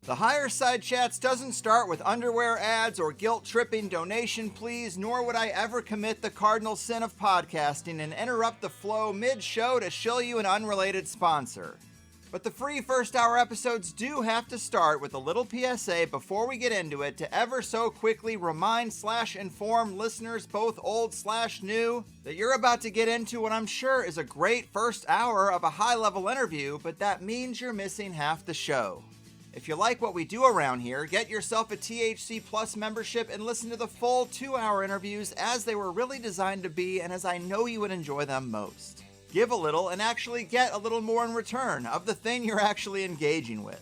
The Higher Side Chats doesn't start with underwear ads or guilt-tripping donation pleas, nor would I ever commit the cardinal sin of podcasting and interrupt the flow mid-show to shill you an unrelated sponsor. But the free first hour episodes do have to start with a little PSA before we get into it to ever so quickly remind/inform listeners, both old/new, that you're about to get into what I'm sure is a great first hour of a high-level interview, but that means you're missing half the show. If you like what we do around here, get yourself a THC Plus membership and listen to the full 2-hour interviews as they were really designed to be and as I know you would enjoy them most. Give a little and actually get a little more in return of the thing you're actually engaging with.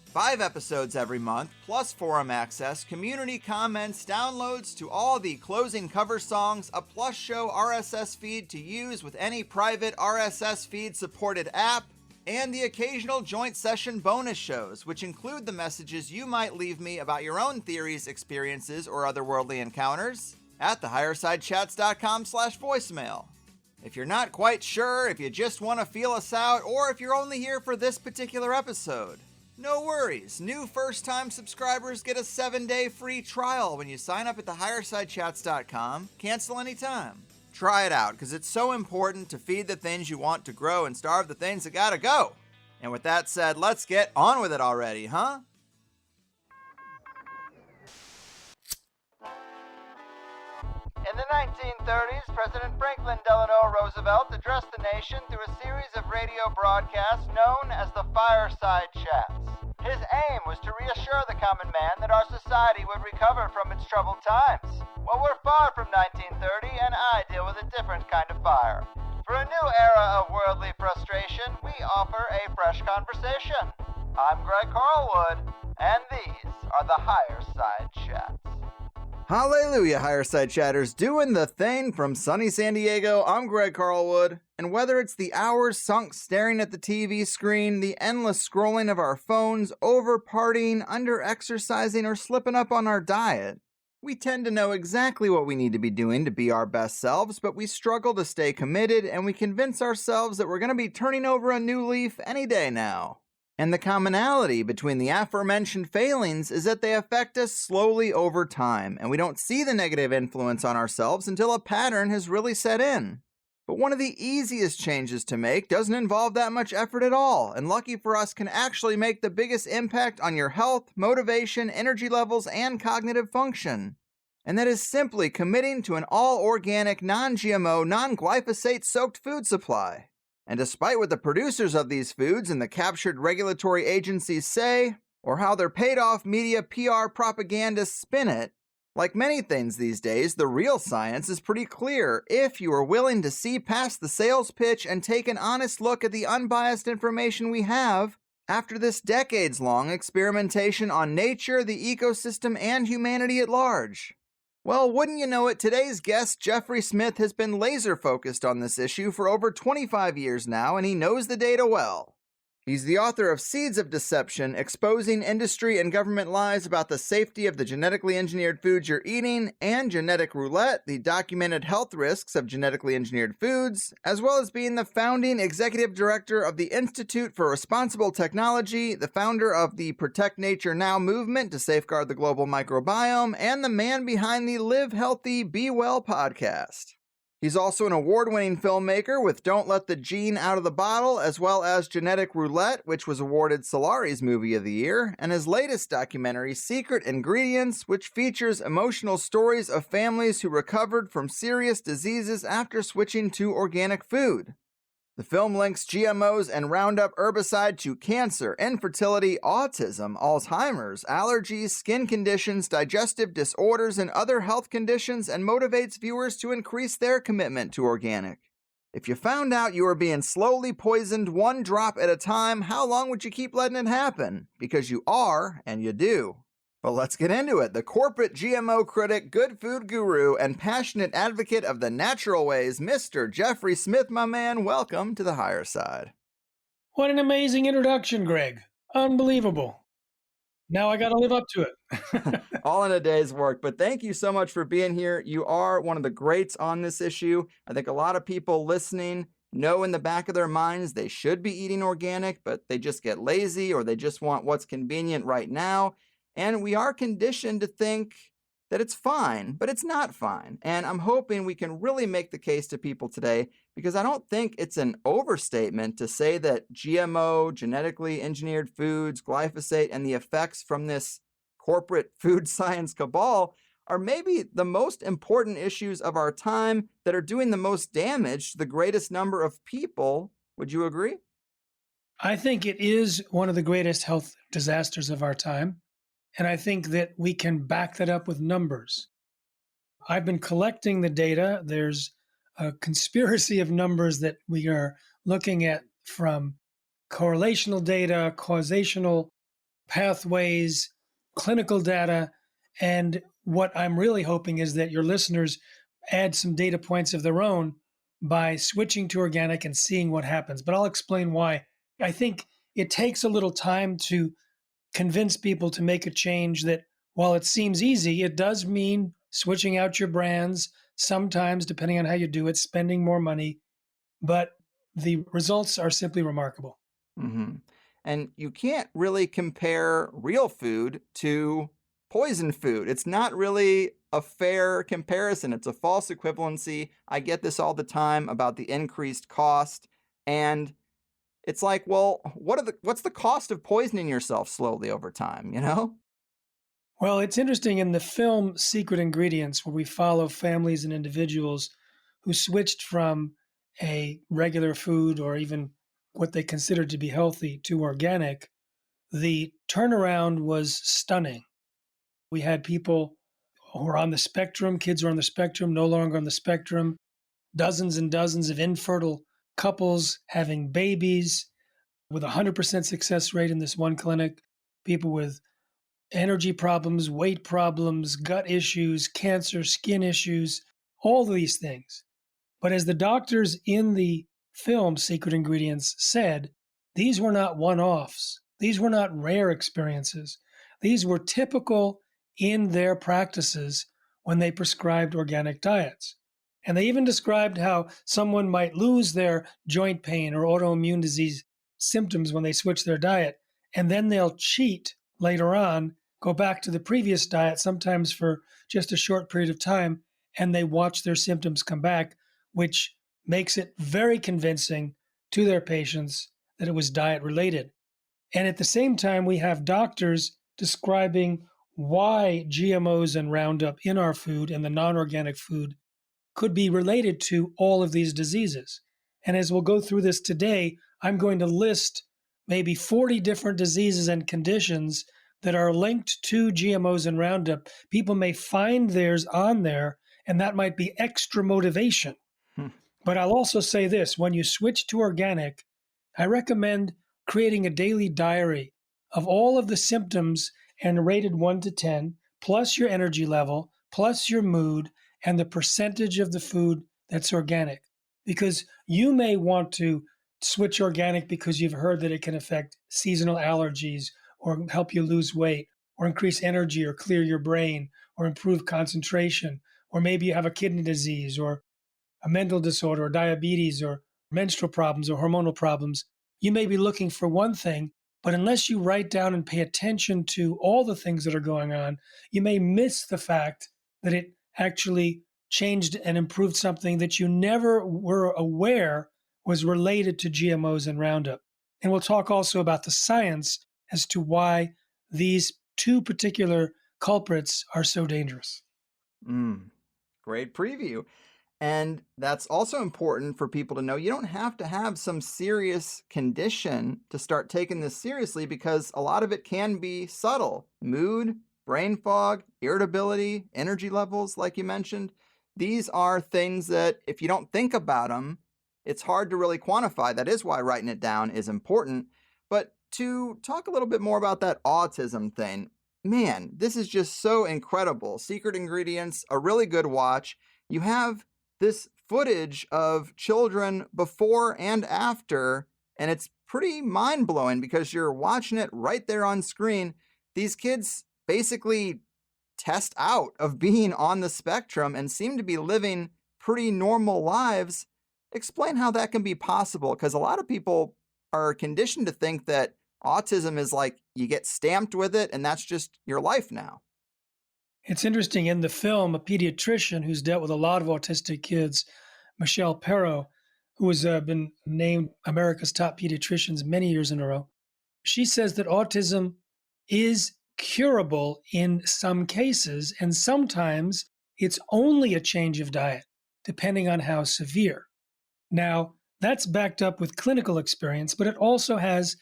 5 episodes every month, plus forum access, community comments, downloads to all the closing cover songs, a plus show RSS feed to use with any private RSS feed supported app, and the occasional joint session bonus shows, which include the messages you might leave me about your own theories, experiences, or otherworldly encounters at thehighersidechats.com/voicemail. If you're not quite sure, if you just want to feel us out, or if you're only here for this particular episode, no worries. New first-time subscribers get a 7-day free trial when you sign up at thehighersidechats.com. Cancel anytime. Try it out, because it's so important to feed the things you want to grow and starve the things that gotta go. And with that said, let's get on with it already, huh? In the 1930s, President Franklin Delano Roosevelt addressed the nation through a series of radio broadcasts known as the Fireside Chats. His aim was to reassure the common man that our society would recover from its troubled times. Well, we're far from 1930, and I deal with a different kind of fire. For a new era of worldly frustration, we offer a fresh conversation. I'm Greg Carlwood, and these are the Higher Side Chats. Hallelujah, Higher Side Chatters, doing the thing from sunny San Diego. I'm Greg Carlwood, and whether it's the hours sunk staring at the TV screen, the endless scrolling of our phones, over-partying, under-exercising, or slipping up on our diet, we tend to know exactly what we need to be doing to be our best selves, but we struggle to stay committed, and we convince ourselves that we're going to be turning over a new leaf any day now. And the commonality between the aforementioned failings is that they affect us slowly over time, and we don't see the negative influence on ourselves until a pattern has really set in. But one of the easiest changes to make doesn't involve that much effort at all, and lucky for us can actually make the biggest impact on your health, motivation, energy levels, and cognitive function. And that is simply committing to an all-organic, non-GMO, non-glyphosate-soaked food supply. And despite what the producers of these foods and the captured regulatory agencies say, or how their paid-off media PR propagandists spin it, like many things these days, the real science is pretty clear if you are willing to see past the sales pitch and take an honest look at the unbiased information we have after this decades-long experimentation on nature, the ecosystem, and humanity at large. Well, wouldn't you know it, today's guest, Jeffrey Smith, has been laser-focused on this issue for over 25 years now, and he knows the data well. He's the author of Seeds of Deception, Exposing Industry and Government Lies About the Safety of the Genetically Engineered Foods You're Eating, and Genetic Roulette, the documented health risks of genetically engineered foods, as well as being the founding executive director of the Institute for Responsible Technology, the founder of the Protect Nature Now movement to safeguard the global microbiome, and the man behind the Live Healthy, Be Well podcast. He's also an award-winning filmmaker with Don't Let the Gene Out of the Bottle, as well as Genetic Roulette, which was awarded Solari's Movie of the Year, and his latest documentary, Secret Ingredients, which features emotional stories of families who recovered from serious diseases after switching to organic food. The film links GMOs and Roundup herbicide to cancer, infertility, autism, Alzheimer's, allergies, skin conditions, digestive disorders, and other health conditions, and motivates viewers to increase their commitment to organic. If you found out you were being slowly poisoned one drop at a time, how long would you keep letting it happen? Because you are, and you do. Well, let's get into it. The corporate GMO critic, good food guru, and passionate advocate of the natural ways, Mr. Jeffrey Smith, my man, welcome to the Higher Side. What an amazing introduction, Greg. Unbelievable. Now I got to live up to it. All in a day's work, but thank you so much for being here. You are one of the greats on this issue. I think a lot of people listening know in the back of their minds they should be eating organic, but they just get lazy or they just want what's convenient right now. And we are conditioned to think that it's fine, but it's not fine. And I'm hoping we can really make the case to people today because I don't think it's an overstatement to say that GMO, genetically engineered foods, glyphosate, and the effects from this corporate food science cabal are maybe the most important issues of our time that are doing the most damage to the greatest number of people. Would you agree? I think it is one of the greatest health disasters of our time. And I think that we can back that up with numbers. I've been collecting the data. There's a conspiracy of numbers that we are looking at from correlational data, causational pathways, clinical data. And what I'm really hoping is that your listeners add some data points of their own by switching to organic and seeing what happens. But I'll explain why. I think it takes a little time to convince people to make a change that, while it seems easy, it does mean switching out your brands, sometimes, depending on how you do it, spending more money. But the results are simply remarkable. Mm-hmm. And you can't really compare real food to poison food. It's not really a fair comparison. It's a false equivalency. I get this all the time about the increased cost. And it's like, well, what's the cost of poisoning yourself slowly over time, you know? Well, it's interesting in the film Secret Ingredients, where we follow families and individuals who switched from a regular food or even what they considered to be healthy to organic. The turnaround was stunning. We had people who are on the spectrum, kids who are on the spectrum, no longer on the spectrum, dozens and dozens of infertile couples having babies with a 100% success rate in this one clinic, people with energy problems, weight problems, gut issues, cancer, skin issues, all these things. But as the doctors in the film Secret Ingredients said, these were not one offs. These were not rare experiences. These were typical in their practices when they prescribed organic diets. And they even described how someone might lose their joint pain or autoimmune disease symptoms when they switch their diet, and then they'll cheat later on, go back to the previous diet, sometimes for just a short period of time, and they watch their symptoms come back, which makes it very convincing to their patients that it was diet related. And at the same time, we have doctors describing why GMOs and Roundup in our food and the non organic food could be related to all of these diseases. And as we'll go through this today, I'm going to list maybe 40 different diseases and conditions that are linked to GMOs and Roundup. People may find theirs on there, and that might be extra motivation. Hmm. But I'll also say this: when you switch to organic, I recommend creating a daily diary of all of the symptoms and rated 1 to 10, plus your energy level, plus your mood, and the percentage of the food that's organic. Because you may want to switch organic because you've heard that it can affect seasonal allergies or help you lose weight or increase energy or clear your brain or improve concentration. Or maybe you have a kidney disease or a mental disorder or diabetes or menstrual problems or hormonal problems. You may be looking for one thing, but unless you write down and pay attention to all the things that are going on, you may miss the fact that it actually changed and improved something that you never were aware was related to GMOs and Roundup. And we'll talk also about the science as to why these two particular culprits are so dangerous. Great preview. And that's also important for people to know. You don't have to have some serious condition to start taking this seriously because a lot of it can be subtle. Mood, brain fog, irritability, energy levels, like you mentioned. These are things that if you don't think about them, it's hard to really quantify. That is why writing it down is important. But to talk a little bit more about that autism thing, man, this is just so incredible. Secret Ingredients, a really good watch. You have this footage of children before and after, and it's pretty mind-blowing because you're watching it right there on screen. These kids basically test out of being on the spectrum and seem to be living pretty normal lives, Explain how that can be possible, because a lot of people are conditioned to think that autism is like you get stamped with it and that's just your life now. It's interesting in the film, a pediatrician who's dealt with a lot of autistic kids, Michelle Perro, who has been named America's top pediatricians many years in a row. She says that autism is curable in some cases, and sometimes it's only a change of diet, depending on how severe. Now, that's backed up with clinical experience, but it also has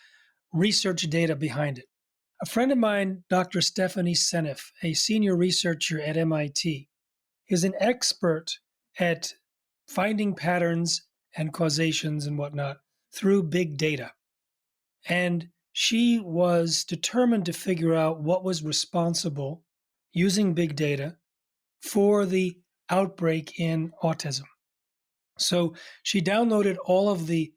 research data behind it. A friend of mine, Dr. Stephanie Seneff, a senior researcher at MIT, is an expert at finding patterns and causations and whatnot through big data. And she was determined to figure out what was responsible using big data for the outbreak in autism. So she downloaded all of the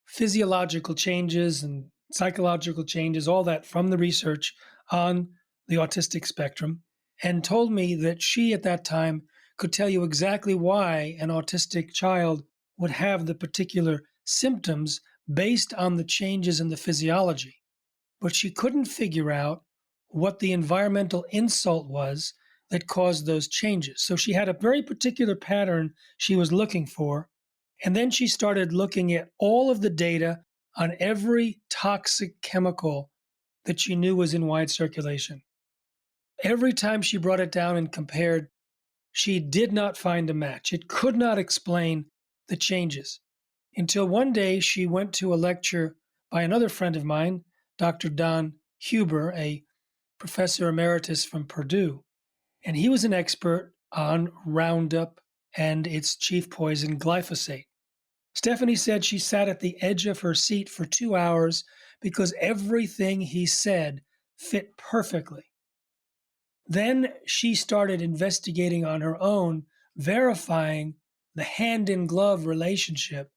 physiological changes and psychological changes, all that from the research on the autistic spectrum, and told me that she at that time could tell you exactly why an autistic child would have the particular symptoms based on the changes in the physiology. But she couldn't figure out what the environmental insult was that caused those changes. So she had a very particular pattern she was looking for. And then she started looking at all of the data on every toxic chemical that she knew was in wide circulation. Every time she brought it down and compared, she did not find a match. It could not explain the changes until one day she went to a lecture by another friend of mine, Dr. Don Huber, a professor emeritus from Purdue. And he was an expert on Roundup and its chief poison, glyphosate. Stephanie said she sat at the edge of her seat for 2 hours because everything he said fit perfectly. Then she started investigating on her own, verifying the hand-in-glove relationship,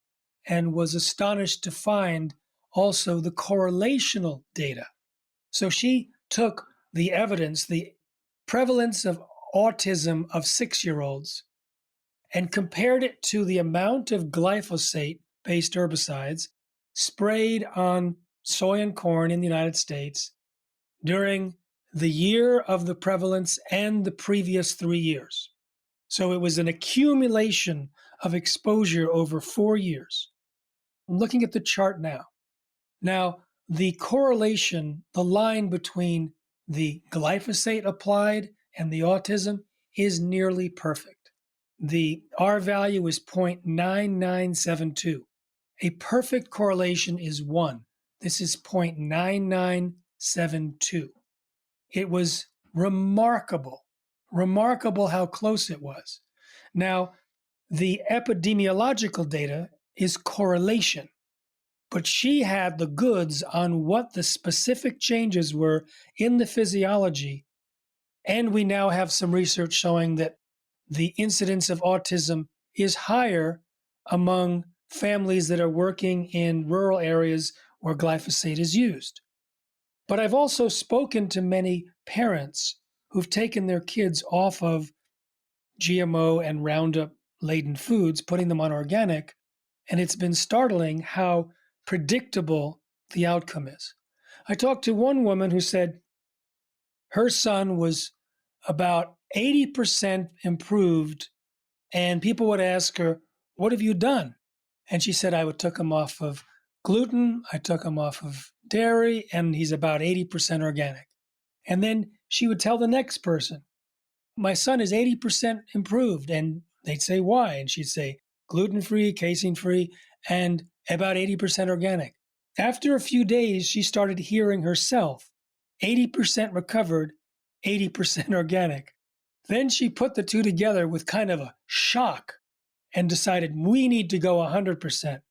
and was astonished to find also the correlational data. So she took the evidence, the prevalence of autism of 6-year-olds, and compared it to the amount of glyphosate-based herbicides sprayed on soy and corn in the United States during the year of the prevalence and the previous 3 years. So it was an accumulation of exposure over 4 years. I'm looking at the chart now. Now, the correlation, the line between the glyphosate applied and the autism is nearly perfect. The R value is 0.9972. A perfect correlation is 1. This is 0.9972. It was remarkable how close it was. Now, the epidemiological data is correlation, but she had the goods on what the specific changes were in the physiology, and we now have some research showing that the incidence of autism is higher among families that are working in rural areas where glyphosate is used. But I've also spoken to many parents who've taken their kids off of GMO and Roundup laden foods, putting them on organic, and it's been startling how predictable the outcome is. I talked to one woman who said her son was about 80% improved, and people would ask her, "What have you done?" And she said, "I took him off of gluten, I took him off of dairy, and he's about 80% organic." And then she would tell the next person, "My son is 80% improved." And they'd say, "Why?" And she'd say, "Gluten-free, casein-free, and about 80% organic." After a few days, she started hearing herself, 80% recovered, 80% organic. Then she put the two together with kind of a shock and decided we need to go 100%.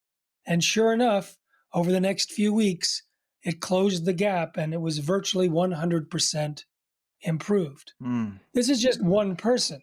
And sure enough, over the next few weeks, it closed the gap and it was virtually 100% improved. This is just one person,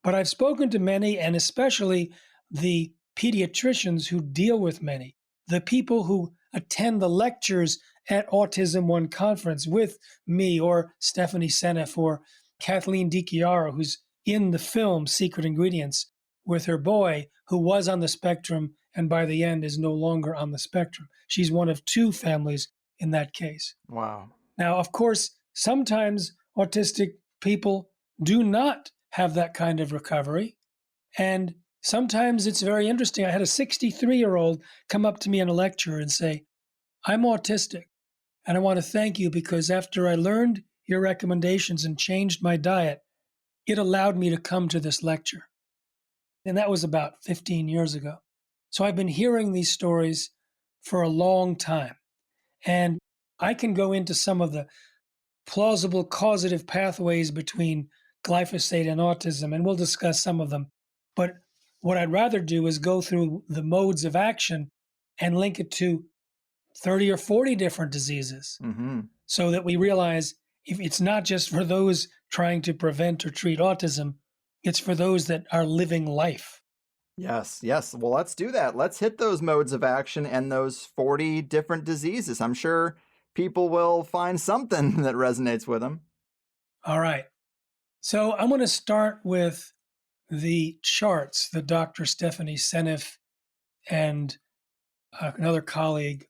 but I've spoken to many, and especially the pediatricians who deal with many, the people who attend the lectures at Autism One conference with me or Stephanie Seneff or Kathleen DiChiaro, who's in the film Secret Ingredients. with her boy who was on the spectrum and by the end is no longer on the spectrum. She's one of two families in that case. Wow. Now, of course, sometimes autistic people do not have that kind of recovery. And sometimes it's very interesting. I had a 63-year-old come up to me in a lecture and say, I'm autistic, and I want to thank you because after I learned your recommendations and changed my diet, it allowed me to come to this lecture. And that was about 15 years ago. So I've been hearing these stories for a long time. And I can go into some of the plausible causative pathways between glyphosate and autism, and we'll discuss some of them. But what I'd rather do is go through the modes of action and link it to 30 or 40 different diseases so that we realize if it's not just for those trying to prevent or treat autism, it's for those that are living life. Yes. Well, let's do that. Let's hit those modes of action and those 40 different diseases. I'm sure people will find something that resonates with them. All right. So I'm going to start with the charts that Dr. Stephanie Seneff and another colleague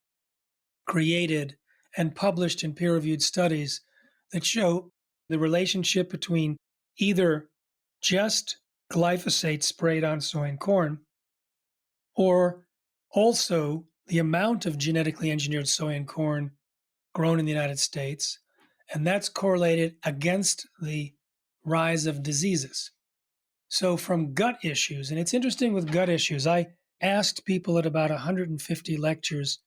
created and published in peer-reviewed studies that show the relationship between either just glyphosate sprayed on soy and corn, or also the amount of genetically engineered soy and corn grown in the United States, and that's correlated against the rise of diseases. So from gut issues, and it's interesting with gut issues, I asked people at about 150 lectures,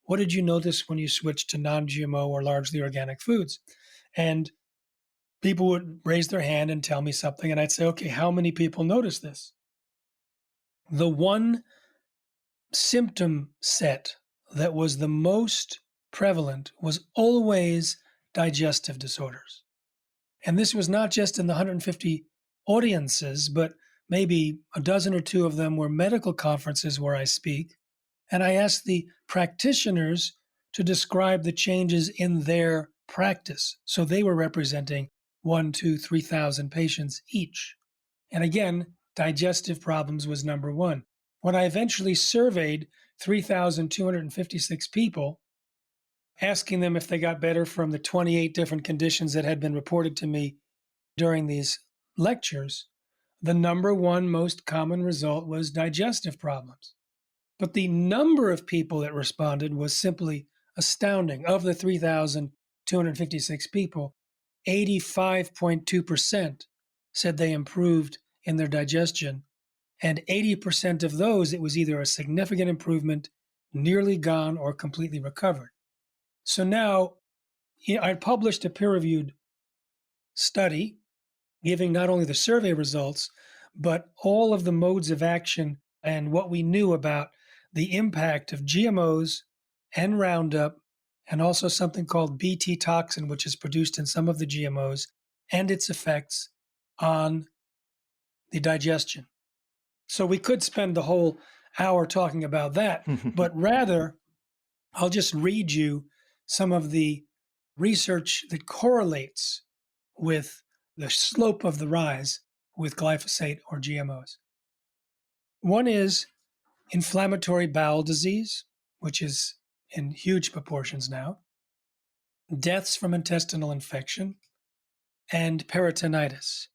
what did you notice when you switched to non-GMO or largely organic foods? And people would raise their hand and tell me something, and I'd say, okay, how many people notice this? The one symptom set that was the most prevalent was always digestive disorders. And this was not just in the 150 audiences, but maybe a dozen or two of them were medical conferences where I speak. And I asked the practitioners to describe the changes in their practice. So they were representing 1,000, 2,000, 3,000 patients each. And again, digestive problems was number one. When I eventually surveyed 3,256 people, asking them if they got better from the 28 different conditions that had been reported to me during these lectures, the number one most common result was digestive problems. But the number of people that responded was simply astounding. Of the 3,256 people, 85.2% said they improved in their digestion. And 80% of those, it was either a significant improvement, nearly gone, or completely recovered. So now I published a peer-reviewed study giving not only the survey results, but all of the modes of action and what we knew about the impact of GMOs and Roundup, and also something called Bt toxin, which is produced in some of the GMOs, and its effects on the digestion. So we could spend the whole hour talking about that, but rather I'll just read you some of the research that correlates with the slope of the rise with glyphosate or GMOs. One is inflammatory bowel disease, which is in huge proportions now, deaths from intestinal infection, and peritonitis.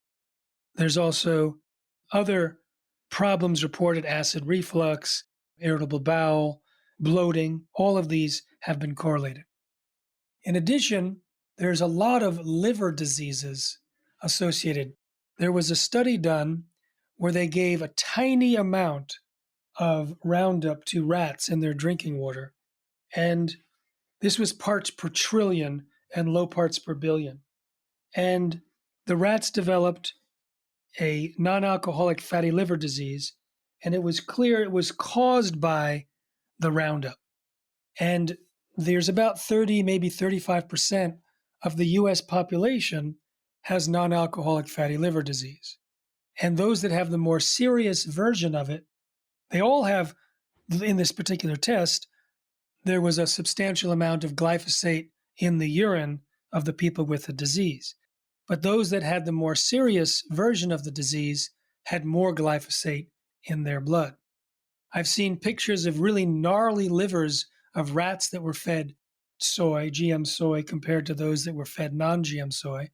There's also other problems reported, acid reflux, irritable bowel, bloating. All of these have been correlated. In addition, there's a lot of liver diseases associated. There was a study done where they gave a tiny amount of Roundup to rats in their drinking water, and this was parts per trillion and low parts per billion. And the rats developed a non-alcoholic fatty liver disease, and it was clear it was caused by the Roundup. And there's about 30, maybe 35% of the US population has non-alcoholic fatty liver disease. And those that have the more serious version of it, they all have, in this particular test, there was a substantial amount of glyphosate in the urine of the people with the disease. But those that had the more serious version of the disease had more glyphosate in their blood. I've seen pictures of really gnarly livers of rats that were fed soy, GM soy, compared to those that were fed non-GM soy.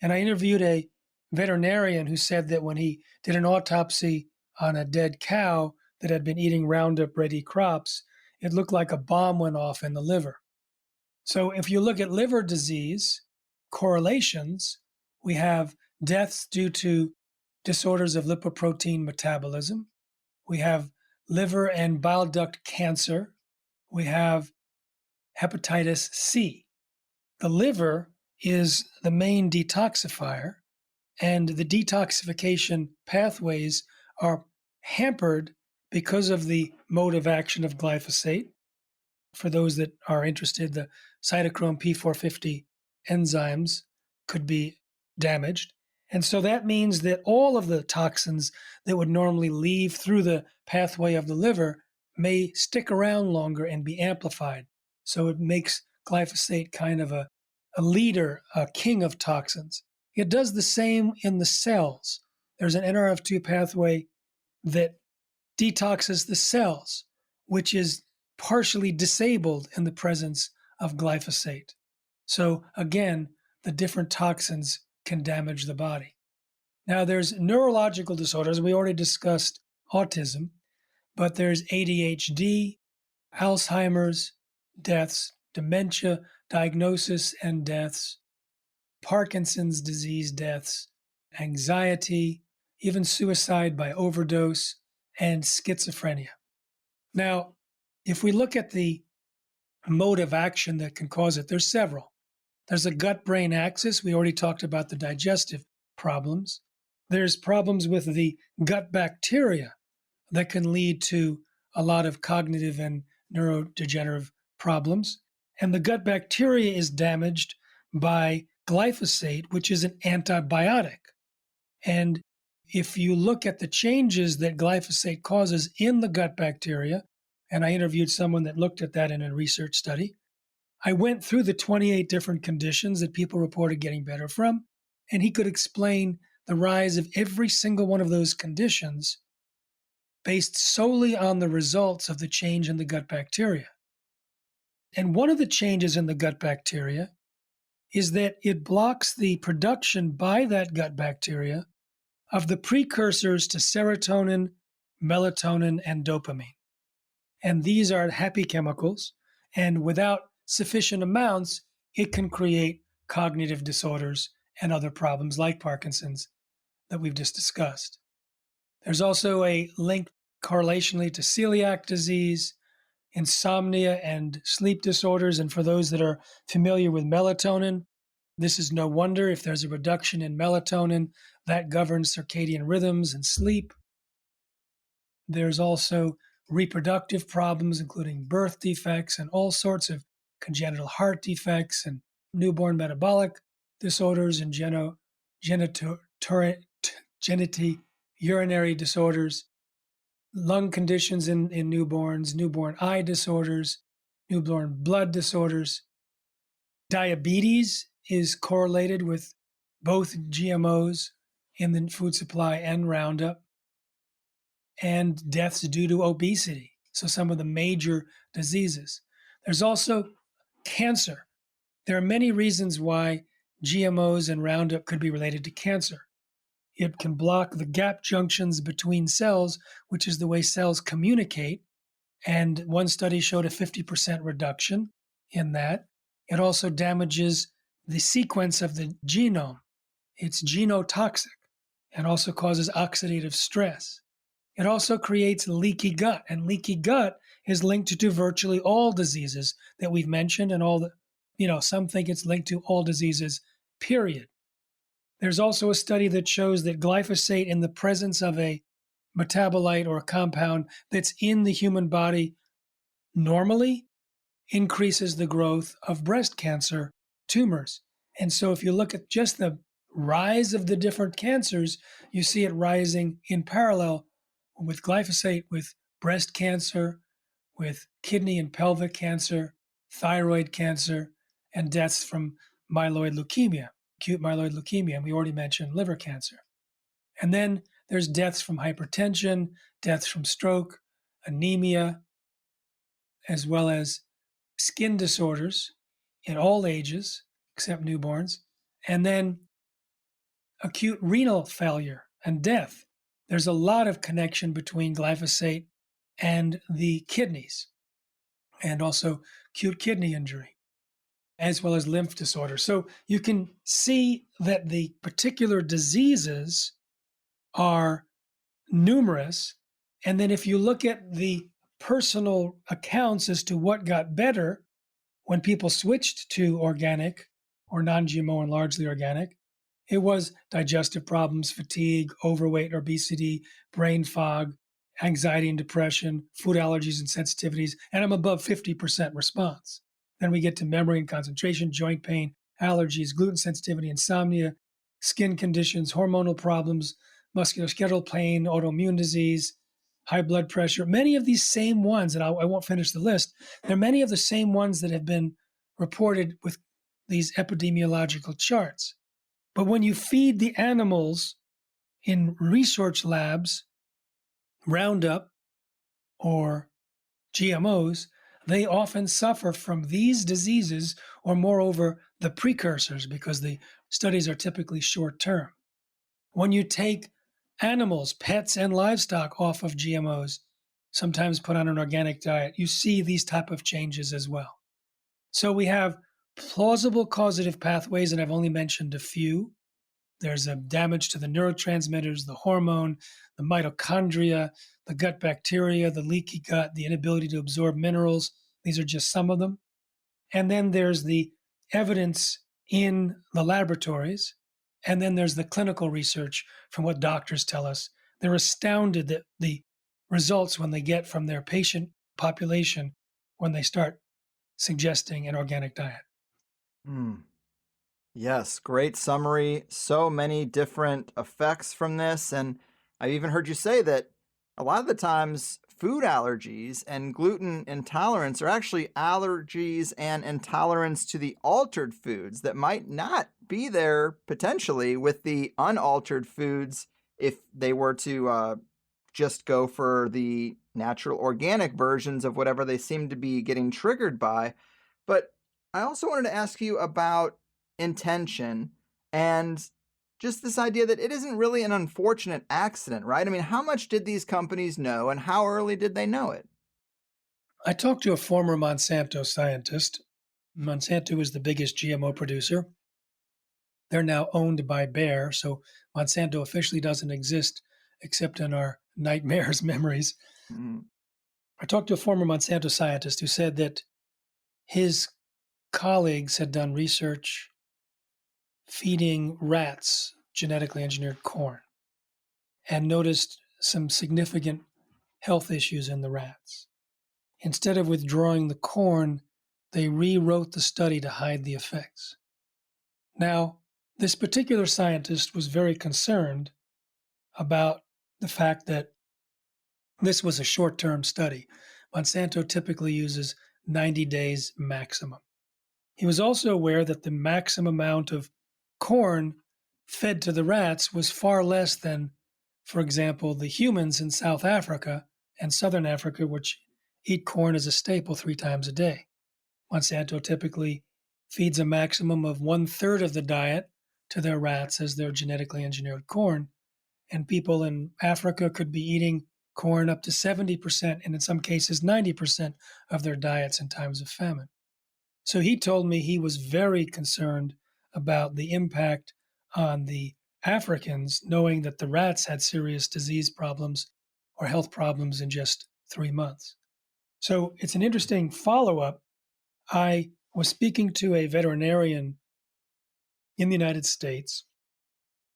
And I interviewed a veterinarian who said that when he did an autopsy on a dead cow that had been eating Roundup Ready crops, it looked like a bomb went off in the liver. So if you look at liver disease correlations, we have deaths due to disorders of lipoprotein metabolism. We have liver and bile duct cancer. We have hepatitis C. The liver is the main detoxifier, and the detoxification pathways are hampered because of the mode of action of glyphosate. For those that are interested, the cytochrome P450 enzymes could be damaged. And so that means that all of the toxins that would normally leave through the pathway of the liver may stick around longer and be amplified. So it makes glyphosate kind of a leader, a king of toxins. It does the same in the cells. There's an NRF2 pathway that detoxes the cells, which is partially disabled in the presence of glyphosate. So again, the different toxins can damage the body. Now there's neurological disorders. We already discussed autism, but there's ADHD, Alzheimer's, deaths, dementia, diagnosis and deaths, Parkinson's disease deaths, anxiety, even suicide by overdose, and schizophrenia. Now, if we look at the mode of action that can cause it, there's several. There's a gut-brain axis. We already talked about the digestive problems. There's problems with the gut bacteria that can lead to a lot of cognitive and neurodegenerative problems. And the gut bacteria is damaged by glyphosate, which is an antibiotic. And if you look at the changes that glyphosate causes in the gut bacteria, and I interviewed someone that looked at that in a research study, I went through the 28 different conditions that people reported getting better from, and he could explain the rise of every single one of those conditions based solely on the results of the change in the gut bacteria. And one of the changes in the gut bacteria is that it blocks the production by that gut bacteria of the precursors to serotonin, melatonin, and dopamine. And these are happy chemicals, and without sufficient amounts, it can create cognitive disorders and other problems like Parkinson's that we've just discussed. There's also a link correlationally to celiac disease, insomnia, and sleep disorders. And for those that are familiar with melatonin, this is no wonder. If there's a reduction in melatonin, that governs circadian rhythms and sleep. There's also reproductive problems, including birth defects and all sorts of congenital heart defects and newborn metabolic disorders and genitourinary disorders, lung conditions in newborns, newborn eye disorders, newborn blood disorders. Diabetes is correlated with both GMOs in the food supply and Roundup, and deaths due to obesity. So some of the major diseases. There's also cancer. There are many reasons why GMOs and Roundup could be related to cancer. It can block the gap junctions between cells, which is the way cells communicate. And one study showed a 50% reduction in that. It also damages the sequence of the genome. It's genotoxic and also causes oxidative stress. It also creates leaky gut, and leaky gut is linked to virtually all diseases that we've mentioned, and all the, some think it's linked to all diseases, period. There's also a study that shows that glyphosate in the presence of a metabolite or a compound that's in the human body normally increases the growth of breast cancer tumors. And so if you look at just the rise of the different cancers, you see it rising in parallel with glyphosate, with breast cancer, with kidney and pelvic cancer, thyroid cancer, and deaths from myeloid leukemia, acute myeloid leukemia. And we already mentioned liver cancer. And then there's deaths from hypertension, deaths from stroke, anemia, as well as skin disorders in all ages except newborns, and then acute renal failure and death. There's a lot of connection between glyphosate and the kidneys, and also acute kidney injury, as well as lymph disorders. So you can see that the particular diseases are numerous. And then if you look at the personal accounts as to what got better when people switched to organic or non-GMO and largely organic, it was digestive problems, fatigue, overweight, obesity, brain fog, anxiety and depression, food allergies and sensitivities, and I'm above 50% response. Then we get to memory and concentration, joint pain, allergies, gluten sensitivity, insomnia, skin conditions, hormonal problems, musculoskeletal pain, autoimmune disease, high blood pressure. Many of these same ones, and I won't finish the list, there are many of the same ones that have been reported with these epidemiological charts. But when you feed the animals in research labs Roundup or GMOs, they often suffer from these diseases or, moreover, the precursors because the studies are typically short term. When you take animals, pets, and livestock off of GMOs, sometimes put on an organic diet, you see these type of changes as well. So we have plausible causative pathways, and I've only mentioned a few. There's a damage to the neurotransmitters, the hormone, the mitochondria, the gut bacteria, the leaky gut, the inability to absorb minerals. These are just some of them. And then there's the evidence in the laboratories. And then there's the clinical research from what doctors tell us. They're astounded at the results when they get from their patient population when they start suggesting an organic diet. Yes, great summary. So many different effects from this. And I even heard you say that a lot of the times food allergies and gluten intolerance are actually allergies and intolerance to the altered foods that might not be there potentially with the unaltered foods if they were to just go for the natural organic versions of whatever they seem to be getting triggered by. But I also wanted to ask you about intention and just this idea that it isn't really an unfortunate accident, right? I mean, how much did these companies know and how early did they know it? I talked to a former Monsanto scientist. Monsanto is the biggest GMO producer. They're now owned by Bayer, so Monsanto officially doesn't exist except in our nightmares memories. Mhm. I talked to a former Monsanto scientist who said that his colleagues had done research feeding rats genetically engineered corn and noticed some significant health issues in the rats. Instead of withdrawing the corn, they rewrote the study to hide the effects. Now, this particular scientist was very concerned about the fact that this was a short-term study. Monsanto typically uses 90 days maximum. He was also aware that the maximum amount of corn fed to the rats was far less than, for example, the humans in South Africa and Southern Africa, which eat corn as a staple 3 times a day. Monsanto typically feeds a maximum of 1/3 of the diet to their rats as their genetically engineered corn. And people in Africa could be eating corn up to 70%, and in some cases 90% of their diets in times of famine. So he told me he was very concerned about the impact on the Africans, knowing that the rats had serious disease problems or health problems in just 3 months. So it's an interesting follow-up. I was speaking to a veterinarian in the United States,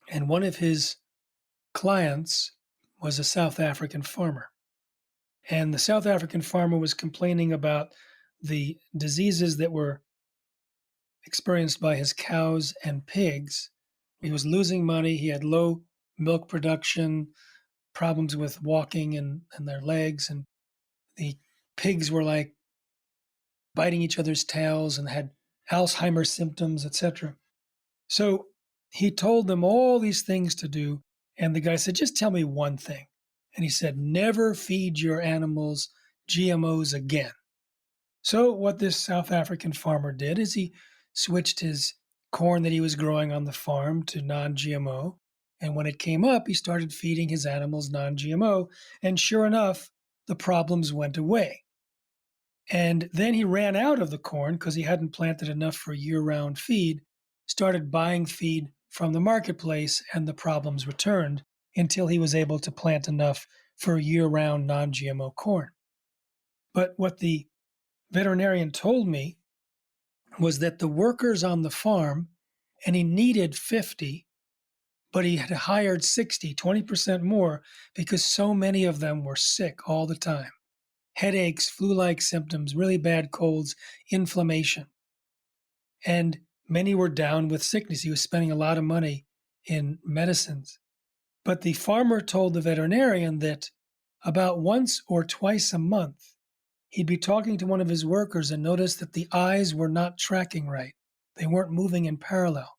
and one of his clients was a South African farmer. And the South African farmer was complaining about the diseases that were experienced by his cows and pigs. He was losing money. He had low milk production, problems with walking and their legs. And the pigs were like biting each other's tails and had Alzheimer's symptoms, etc. So he told them all these things to do. And the guy said, just tell me one thing. And he said, never feed your animals GMOs again. So what this South African farmer did is he switched his corn that he was growing on the farm to non-GMO. And when it came up, he started feeding his animals non-GMO. And sure enough, the problems went away. And then he ran out of the corn because he hadn't planted enough for year-round feed, started buying feed from the marketplace, and the problems returned until he was able to plant enough for year-round non-GMO corn. But what the veterinarian told me was that the workers on the farm, and he needed 50, but he had hired 60, 20% more, because so many of them were sick all the time. Headaches, flu-like symptoms, really bad colds, inflammation. And many were down with sickness. He was spending a lot of money in medicines. But the farmer told the veterinarian that about once or twice a month, he'd be talking to one of his workers and notice that the eyes were not tracking right. They weren't moving in parallel.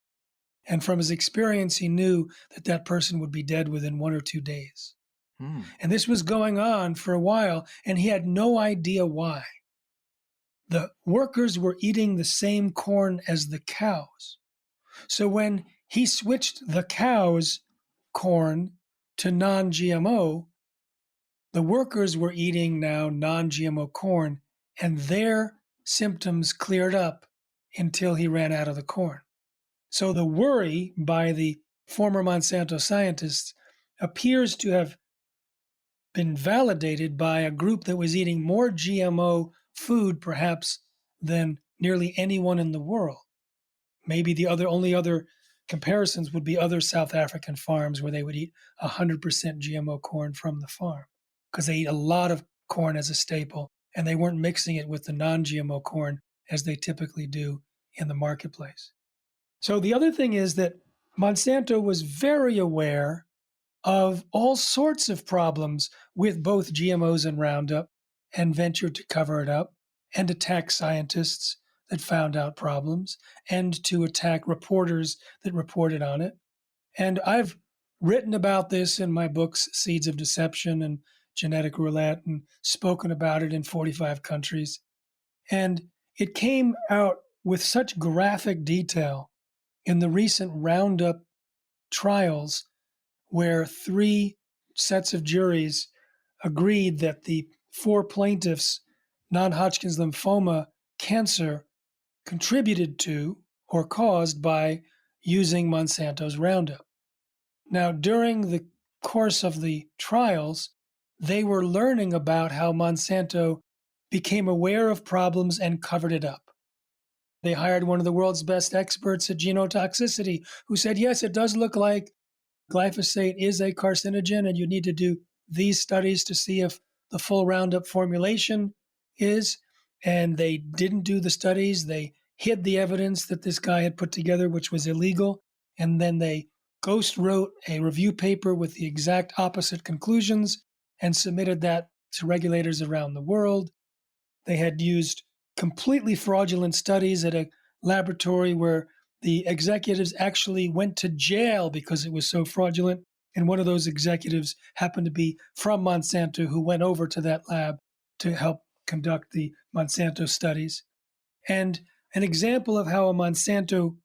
And from his experience, he knew that that person would be dead within 1 or 2 days. And this was going on for a while, and he had no idea why. The workers were eating the same corn as the cows. So when he switched the cows' corn to non-GMO, the workers were eating now non-GMO corn, and their symptoms cleared up until he ran out of the corn. So the worry by the former Monsanto scientists appears to have been validated by a group that was eating more GMO food, perhaps, than nearly anyone in the world. Maybe the only other comparisons would be other South African farms where they would eat 100% GMO corn from the farm, because they eat a lot of corn as a staple, and they weren't mixing it with the non-GMO corn as they typically do in the marketplace. So the other thing is that Monsanto was very aware of all sorts of problems with both GMOs and Roundup, and ventured to cover it up and attack scientists that found out problems, and to attack reporters that reported on it. And I've written about this in my books, Seeds of Deception and Genetic Roulette, and spoken about it in 45 countries. And it came out with such graphic detail in the recent Roundup trials, where 3 sets of juries agreed that the 4 plaintiffs' non-Hodgkin's lymphoma cancer contributed to or caused by using Monsanto's Roundup. Now, during the course of the trials, they were learning about how Monsanto became aware of problems and covered it up. They hired one of the world's best experts at genotoxicity who said, yes, it does look like glyphosate is a carcinogen, and you need to do these studies to see if the full Roundup formulation is. And they didn't do the studies. They hid the evidence that this guy had put together, which was illegal. And then they ghost wrote a review paper with the exact opposite conclusions and submitted that to regulators around the world. They had used completely fraudulent studies at a laboratory where the executives actually went to jail because it was so fraudulent. And one of those executives happened to be from Monsanto, who went over to that lab to help conduct the Monsanto studies. And an example of how a Monsanto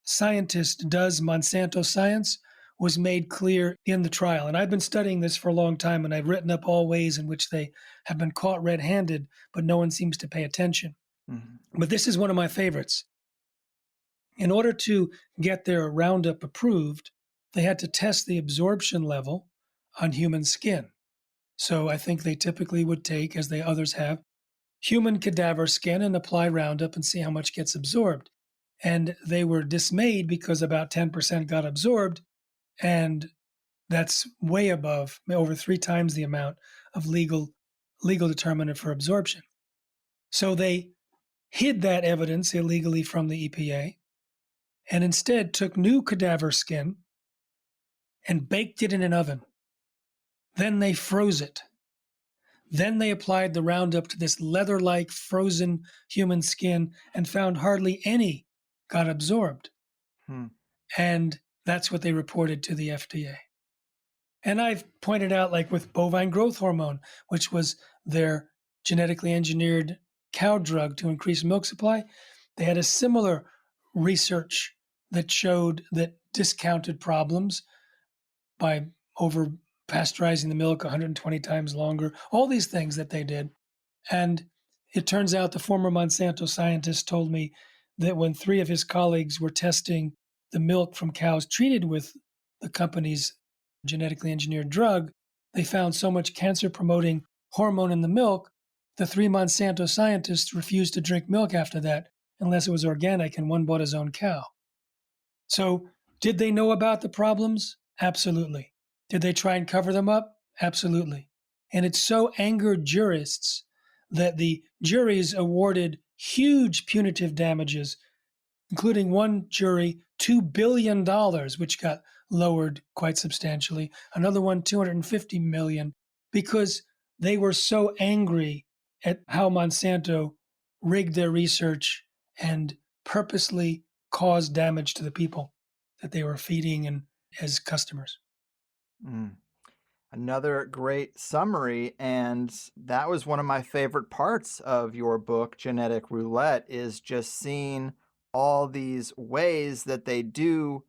scientist does Monsanto science was made clear in the trial. And I've been studying this for a long time, and I've written up all ways in which they have been caught red-handed, but no one seems to pay attention. But this is one of my favorites. In order to get their Roundup approved, they had to test the absorption level on human skin. So I think they typically would take, as others have, human cadaver skin and apply Roundup and see how much gets absorbed. And they were dismayed because about 10% got absorbed, and that's way above, over 3 times the amount of legal determinant for absorption. So they hid that evidence illegally from the EPA, and instead took new cadaver skin and baked it in an oven. Then they froze it. Then they applied the Roundup to this leather-like frozen human skin and found hardly any got absorbed. And that's what they reported to the FDA. And I've pointed out, like with bovine growth hormone, which was their genetically engineered cow drug to increase milk supply, they had a similar research that showed that discounted problems by over pasteurizing the milk 120 times longer, all these things that they did. And it turns out the former Monsanto scientist told me that when three of his colleagues were testing the milk from cows treated with the company's genetically engineered drug, they found so much cancer promoting hormone in the milk, the three Monsanto scientists refused to drink milk after that unless it was organic and one bought his own cow. So, did they know about the problems? Absolutely. Did they try and cover them up? Absolutely. And it so angered jurists that the juries awarded huge punitive damages, including one jury $2 billion, which got lowered quite substantially, another one $250 million, because they were so angry at how Monsanto rigged their research and purposely caused damage to the people that they were feeding and as customers. Mm. Another great summary, and that was one of my favorite parts of your book, Genetic Roulette, is just seeing all these ways that they do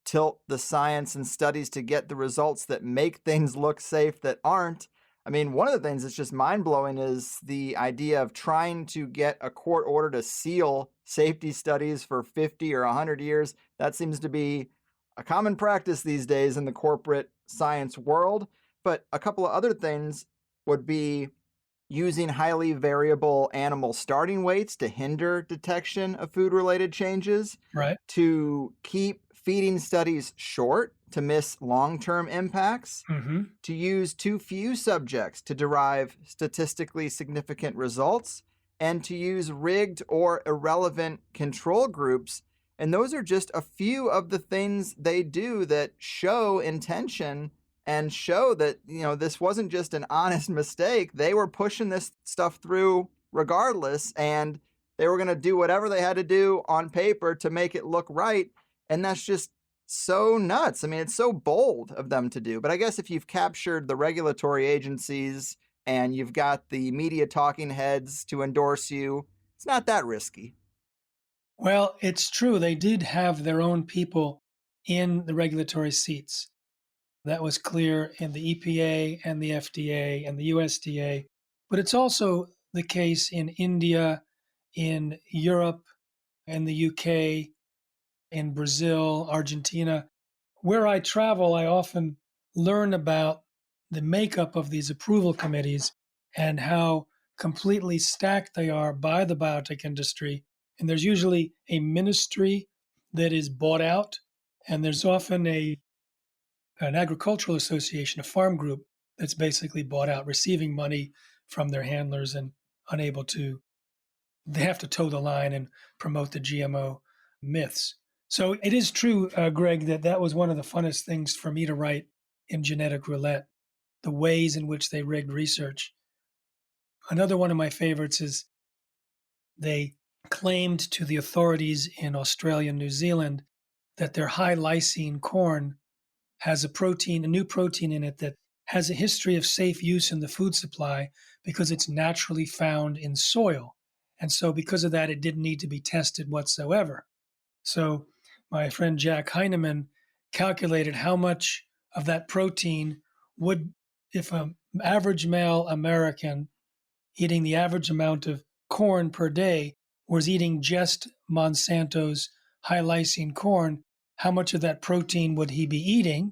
tilt the science and studies to get the results that make things look safe that aren't. I mean, one of the things that's just mind-blowing is the idea of trying to get a court order to seal safety studies for 50 or 100 years. That seems to be a common practice these days in the corporate science world. But a couple of other things would be using highly variable animal starting weights to hinder detection of food-related changes, Right. to keep feeding studies short to miss long-term impacts, Mm-hmm. to use too few subjects to derive statistically significant results, and to use rigged or irrelevant control groups. And those are just a few of the things they do that show intention and show that, this wasn't just an honest mistake. They were pushing this stuff through regardless, and they were going to do whatever they had to do on paper to make it look right. And that's just so nuts. I mean, it's so bold of them to do. But I guess if you've captured the regulatory agencies and you've got the media talking heads to endorse you, it's not that risky. Well, it's true. They did have their own people in the regulatory seats. That was clear in the EPA and the FDA and the USDA. But it's also the case in India, in Europe, in the UK, in Brazil, Argentina. Where I travel, I often learn about the makeup of these approval committees and how completely stacked they are by the biotech industry. And there's usually a ministry that is bought out, and there's often an agricultural association, a farm group that's basically bought out, receiving money from their handlers and unable to, they have to toe the line and promote the GMO myths. So it is true, Greg, that was one of the funnest things for me to write in Genetic Roulette, the ways in which they rigged research. Another one of my favorites is they claimed to the authorities in Australia and New Zealand that their high lysine corn has a new protein in it that has a history of safe use in the food supply because it's naturally found in soil. And so because of that, it didn't need to be tested whatsoever. So my friend Jack Heineman calculated how much of that protein would, if an average male American eating the average amount of corn per day was eating just Monsanto's high lysine corn, how much of that protein would he be eating?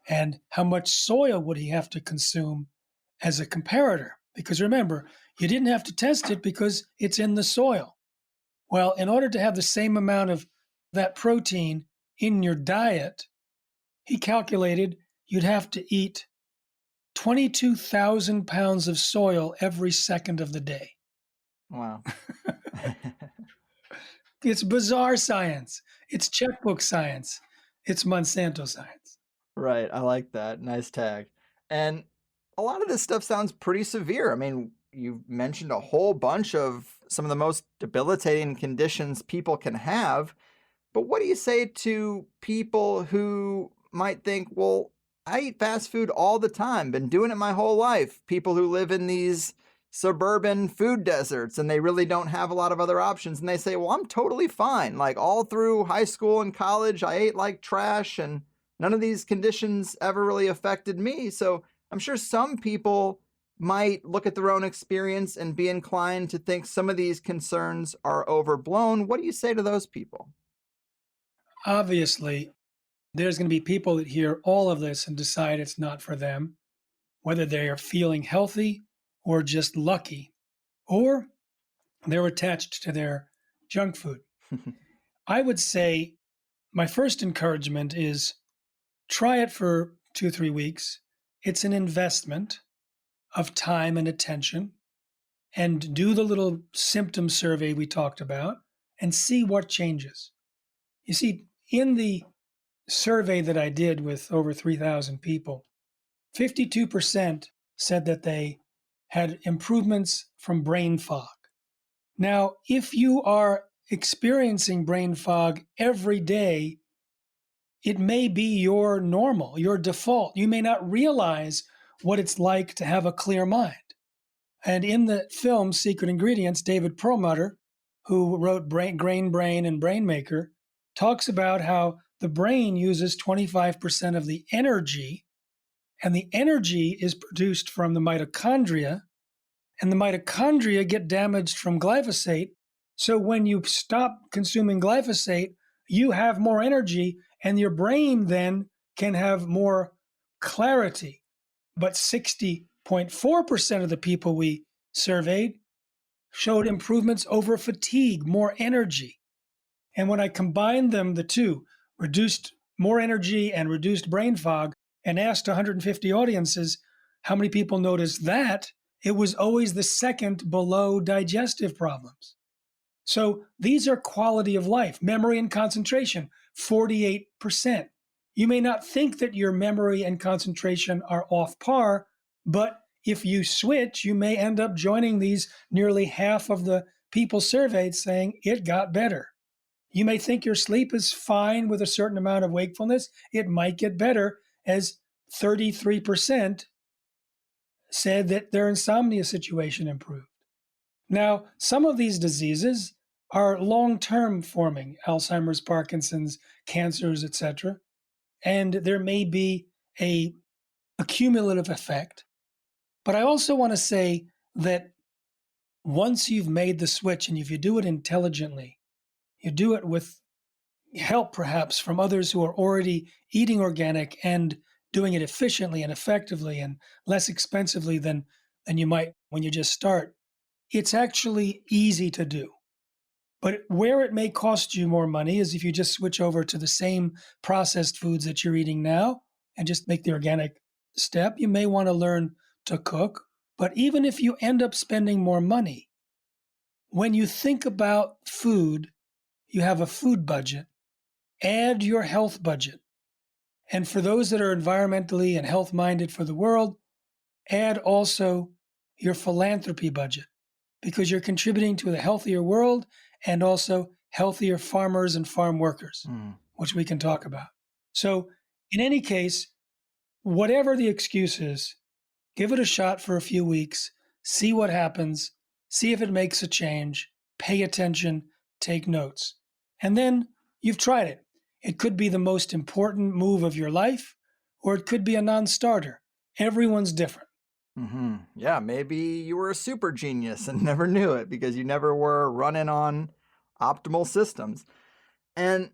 And how much soil would he have to consume as a comparator? Because remember, you didn't have to test it because it's in the soil. Well, in order to have the same amount of that protein in your diet, he calculated you'd have to eat 22,000 pounds of soil every second of the day. Wow. It's bizarre science. It's checkbook science. It's Monsanto science. Right. I like that. Nice tag. And a lot of this stuff sounds pretty severe. I mean, you've mentioned a whole bunch of some of the most debilitating conditions people can have. But what do you say to people who might think, well, I eat fast food all the time, been doing it my whole life. People who live in these suburban food deserts and they really don't have a lot of other options. And they say, well, I'm totally fine. Like all through high school and college, I ate like trash and none of these conditions ever really affected me. So I'm sure some people might look at their own experience and be inclined to think some of these concerns are overblown. What do you say to those people? Obviously, there's going to be people that hear all of this and decide it's not for them, whether they are feeling healthy or just lucky, or they're attached to their junk food. I would say my first encouragement is try it for 2, 3 weeks. It's an investment of time and attention, and do the little symptom survey we talked about and see what changes. You see, in the survey that I did with over 3,000 people, 52% said that they had improvements from brain fog. Now, if you are experiencing brain fog every day, it may be your normal, your default. You may not realize what it's like to have a clear mind. And in the film Secret Ingredients, David Perlmutter, who wrote Grain Brain and Brain Maker, talks about how the brain uses 25% of the energy, and the energy is produced from the mitochondria, and the mitochondria get damaged from glyphosate. So when you stop consuming glyphosate, you have more energy, and your brain then can have more clarity. But 60.4% of the people we surveyed showed improvements over fatigue, more energy. And when I combined them, the two, reduced more energy and reduced brain fog, and asked 150 audiences how many people noticed that, it was always the second below digestive problems. So these are quality of life, memory and concentration, 48%. You may not think that your memory and concentration are off par, but if you switch, you may end up joining these nearly half of the people surveyed saying it got better. You may think your sleep is fine with a certain amount of wakefulness. It might get better, as 33% said that their insomnia situation improved. Now, some of these diseases are long-term forming, Alzheimer's, Parkinson's, cancers, etc. And there may be a cumulative effect. But I also want to say that once you've made the switch, and if you do it intelligently, you do it with help perhaps from others who are already eating organic and doing it efficiently and effectively and less expensively than you might when you just start, it's actually easy to do. But where it may cost you more money is if you just switch over to the same processed foods that you're eating now and just make the organic step. You may want to learn to cook. But even if you end up spending more money, when you think about food, you have a food budget. Add your health budget. And for those that are environmentally and health-minded for the world, add also your philanthropy budget, because you're contributing to a healthier world and also healthier farmers and farm workers, which we can talk about. So in any case, whatever the excuse is, give it a shot for a few weeks, see what happens, see if it makes a change, pay attention, take notes. And then you've tried it. It could be the most important move of your life, or it could be a non-starter. Everyone's different. Yeah, maybe you were a super genius and never knew it because you never were running on optimal systems. And,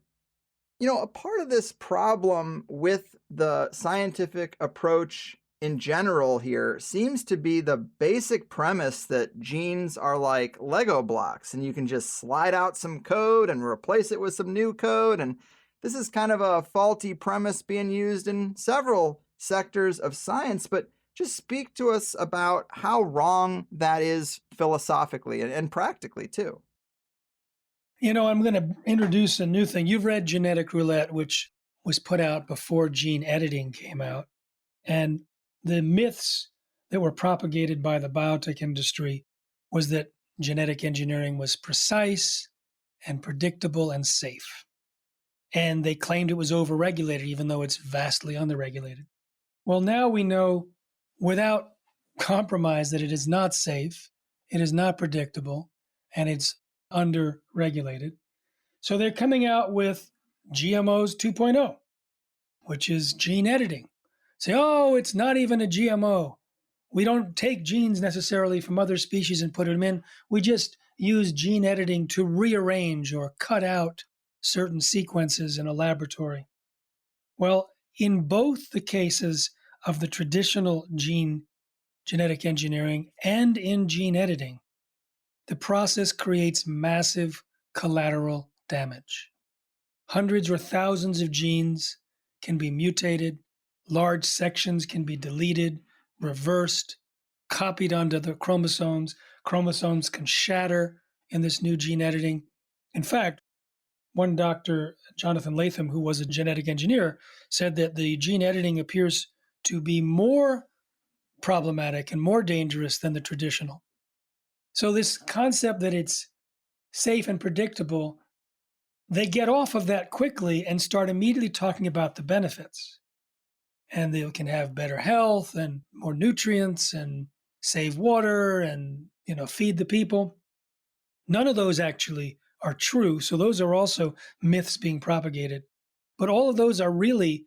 a part of this problem with the scientific approach in general here seems to be the basic premise that genes are like Lego blocks and you can just slide out some code and replace it with some new code. And this is kind of a faulty premise being used in several sectors of science, but just speak to us about how wrong that is philosophically and practically too. I'm going to introduce a new thing. You've read Genetic Roulette, which was put out before gene editing came out. And the myths that were propagated by the biotech industry was that genetic engineering was precise and predictable and safe. And they claimed it was overregulated, even though it's vastly underregulated. Well, now we know without compromise that it is not safe, it is not predictable, and it's under regulated. So they're coming out with GMOs 2.0, which is gene editing. Say, oh, it's not even a GMO. We don't take genes necessarily from other species and put them in. We just use gene editing to rearrange or cut out certain sequences in a laboratory. Well, in both the cases of the traditional genetic engineering and in gene editing, the process creates massive collateral damage. Hundreds or thousands of genes can be mutated, large sections can be deleted, reversed, copied onto the chromosomes. Chromosomes can shatter in this new gene editing. In fact, one doctor, Jonathan Latham, who was a genetic engineer, said that the gene editing appears to be more problematic and more dangerous than the traditional. So this concept that it's safe and predictable, they get off of that quickly and start immediately talking about the benefits. And they can have better health and more nutrients and save water and, feed the people. None of those actually are true. So those are also myths being propagated. But all of those are really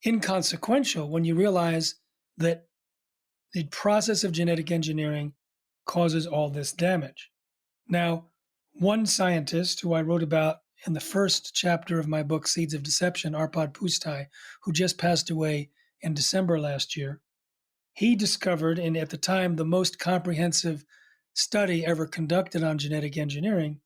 inconsequential when you realize that the process of genetic engineering causes all this damage. Now, one scientist who I wrote about in the first chapter of my book, Seeds of Deception, Arpad Pusztai, who just passed away in December last year, he discovered, and at the time, the most comprehensive study ever conducted on genetic engineering,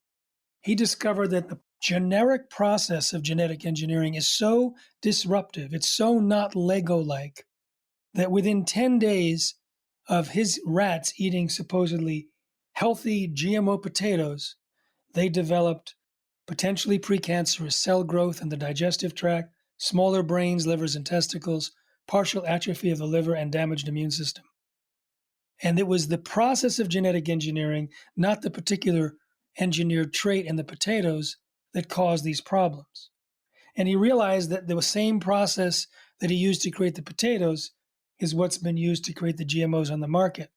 he discovered that the generic process of genetic engineering is so disruptive, it's so not Lego-like, that within 10 days of his rats eating supposedly healthy GMO potatoes, they developed potentially precancerous cell growth in the digestive tract, smaller brains, livers, and testicles, partial atrophy of the liver, and damaged immune system. And it was the process of genetic engineering, not the particular engineered trait in the potatoes, that caused these problems. And he realized that the same process that he used to create the potatoes is what's been used to create the GMOs on the market.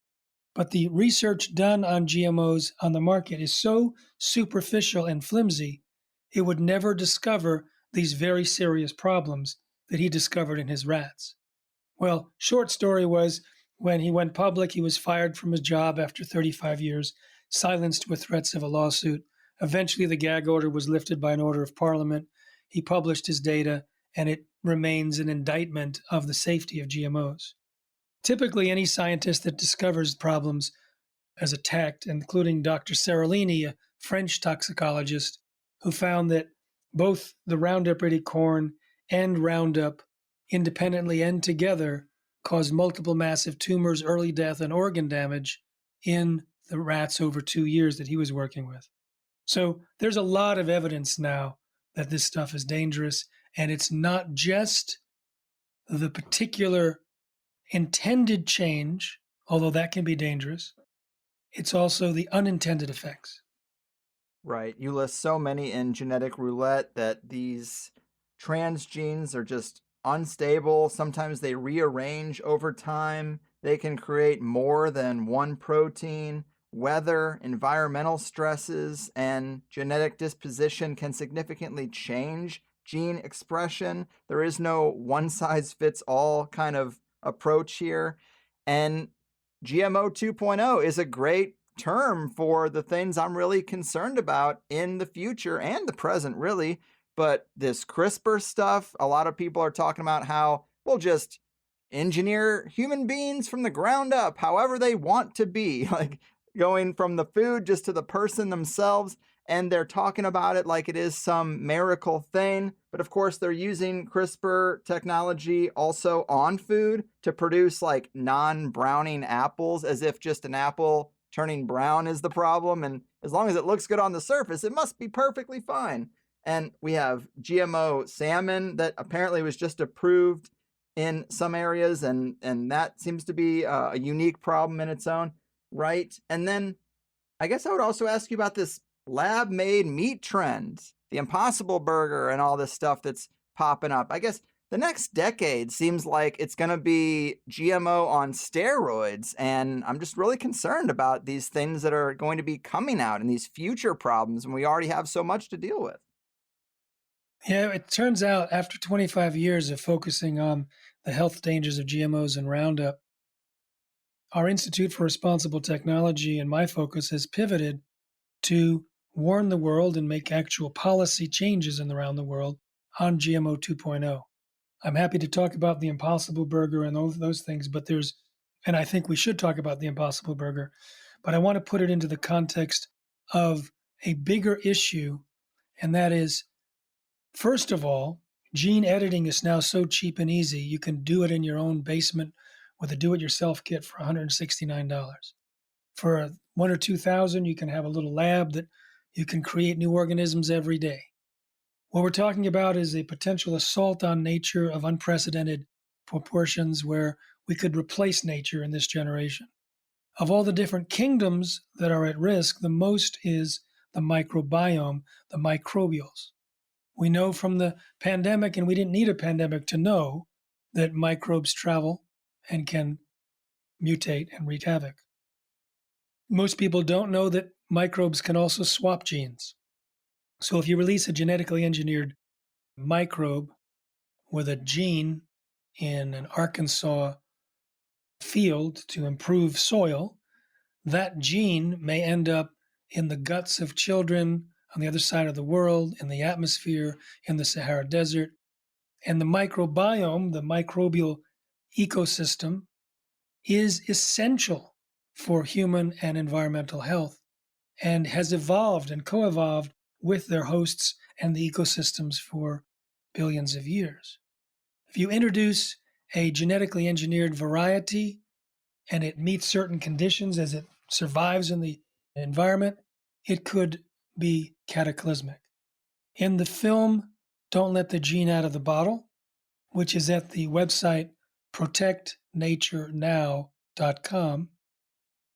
But the research done on GMOs on the market is so superficial and flimsy, it would never discover these very serious problems that he discovered in his rats. Well, short story was, when he went public, he was fired from his job after 35 years, silenced with threats of a lawsuit. Eventually, the gag order was lifted by an order of parliament. He published his data, and it remains an indictment of the safety of GMOs. Typically, any scientist that discovers problems is attacked, including Dr. Seralini, a French toxicologist, who found that both the Roundup Ready corn and Roundup, independently and together, caused multiple massive tumors, early death, and organ damage in the rats over 2 years that he was working with. So there's a lot of evidence now that this stuff is dangerous, and it's not just the particular intended change, although that can be dangerous. It's also the unintended effects. Right. You list so many in Genetic Roulette that these transgenes are just unstable. Sometimes they rearrange over time. They can create more than one protein. Weather, environmental stresses, and genetic disposition can significantly change gene expression. There is no one-size-fits-all kind of approach here. And GMO 2.0 is a great term for the things I'm really concerned about in the future and the present, really. But this CRISPR stuff, a lot of people are talking about how we'll just engineer human beings from the ground up, however they want to be, like going from the food just to the person themselves. And they're talking about it like it is some miracle thing. But of course, they're using CRISPR technology also on food to produce like non-browning apples, as if just an apple turning brown is the problem. And as long as it looks good on the surface, it must be perfectly fine. And we have GMO salmon that apparently was just approved in some areas. And that seems to be a unique problem in its own right. And then I guess I would also ask you about this lab-made meat trend, the Impossible Burger and all this stuff that's popping up. I guess The next decade seems like it's going to be GMO on steroids, and I'm just really concerned about these things that are going to be coming out and these future problems when we already have so much to deal with. Yeah, it turns out after 25 years of focusing on the health dangers of GMOs and Roundup, our Institute for Responsible Technology and my focus has pivoted to warn the world and make actual policy changes around the world on GMO 2.0. I'm happy to talk about the Impossible Burger and those things, and I think we should talk about the Impossible Burger, but I want to put it into the context of a bigger issue, and that is, first of all, gene editing is now so cheap and easy. You can do it in your own basement with a do-it-yourself kit for $169. For one or 2,000, you can have a little lab that you can create new organisms every day. What we're talking about is a potential assault on nature of unprecedented proportions where we could replace nature in this generation. Of all the different kingdoms that are at risk, the most is the microbiome, the microbials. We know from the pandemic, and we didn't need a pandemic to know, that microbes travel and can mutate and wreak havoc. Most people don't know that microbes can also swap genes. So if you release a genetically engineered microbe with a gene in an Arkansas field to improve soil, that gene may end up in the guts of children on the other side of the world, in the atmosphere, in the Sahara Desert. And the microbiome, the microbial ecosystem, is essential for human and environmental health and has evolved and co-evolved with their hosts and the ecosystems for billions of years. If you introduce a genetically engineered variety and it meets certain conditions as it survives in the environment, it could be cataclysmic. In the film, Don't Let the Gene Out of the Bottle, which is at the website protectnaturenow.com,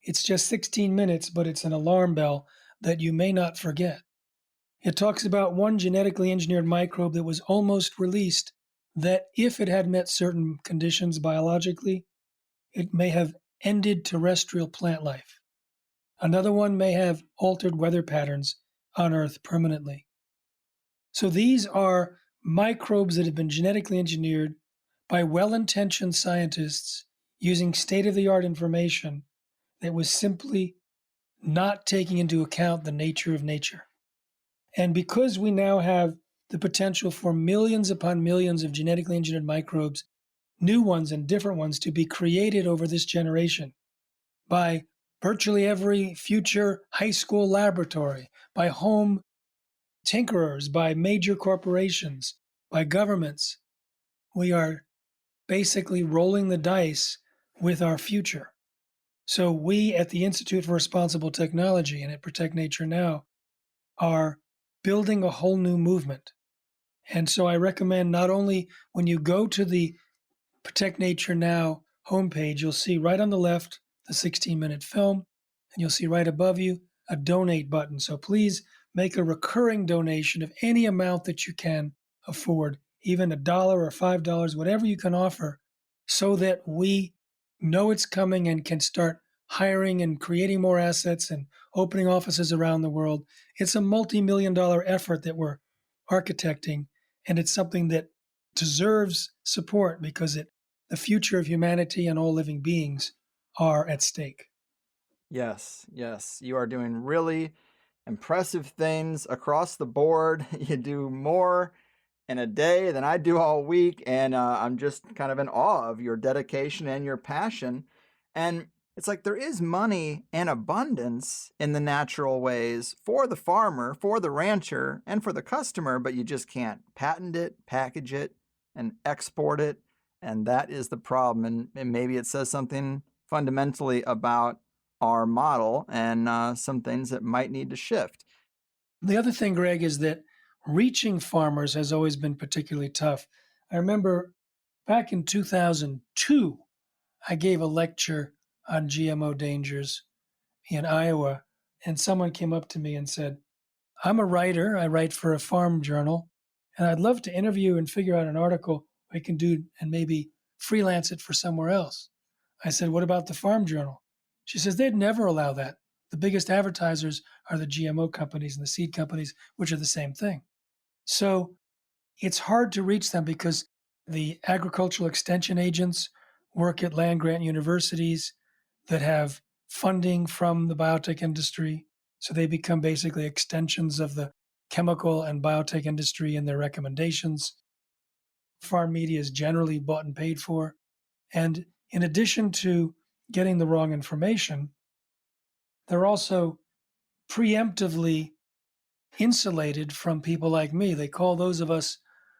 it's just 16 minutes, but it's an alarm bell that you may not forget. It talks about one genetically engineered microbe that was almost released that, if it had met certain conditions biologically, it may have ended terrestrial plant life. Another one may have altered weather patterns on Earth permanently. So these are microbes that have been genetically engineered by well-intentioned scientists using state-of-the-art information that was simply not taking into account the nature of nature. And because we now have the potential for millions upon millions of genetically engineered microbes, new ones and different ones, to be created over this generation by virtually every future high school laboratory, by home tinkerers, by major corporations, by governments, we are basically rolling the dice with our future. So we at the Institute for Responsible Technology and at Protect Nature Now are building a whole new movement. And so I recommend, not only when you go to the Protect Nature Now homepage, you'll see right on the left the 16-minute film, and you'll see right above you a donate button. So please make a recurring donation of any amount that you can afford, even $1 or $5, whatever you can offer, so that we know it's coming and can start hiring and creating more assets and opening offices around the world. It's a multi-million-dollar effort that we're architecting, and it's something that deserves support because the future of humanity and all living beings are at stake. Yes, yes, you are doing really impressive things across the board. You do more in a day than I do all week, and I'm just kind of in awe of your dedication and your passion. And it's like there is money and abundance in the natural ways for the farmer, for the rancher, and for the customer, but you just can't patent it, package it, and export it. And that is the problem. And maybe it says something fundamentally about our model and some things that might need to shift. The other thing, Greg, is that reaching farmers has always been particularly tough. I remember back in 2002, I gave a lecture on GMO dangers in Iowa, and someone came up to me and said, "I'm a writer. I write for a farm journal, and I'd love to interview and figure out an article I can do and maybe freelance it for somewhere else. I said, what about the Farm Journal? She says, they'd never allow that. The biggest advertisers are the GMO companies and the seed companies, which are the same thing. So it's hard to reach them because the agricultural extension agents work at land grant universities that have funding from the biotech industry. So they become basically extensions of the chemical and biotech industry in their recommendations. Farm media is generally bought and paid for. And in addition to getting the wrong information, they're also preemptively insulated from people like me. They call those of us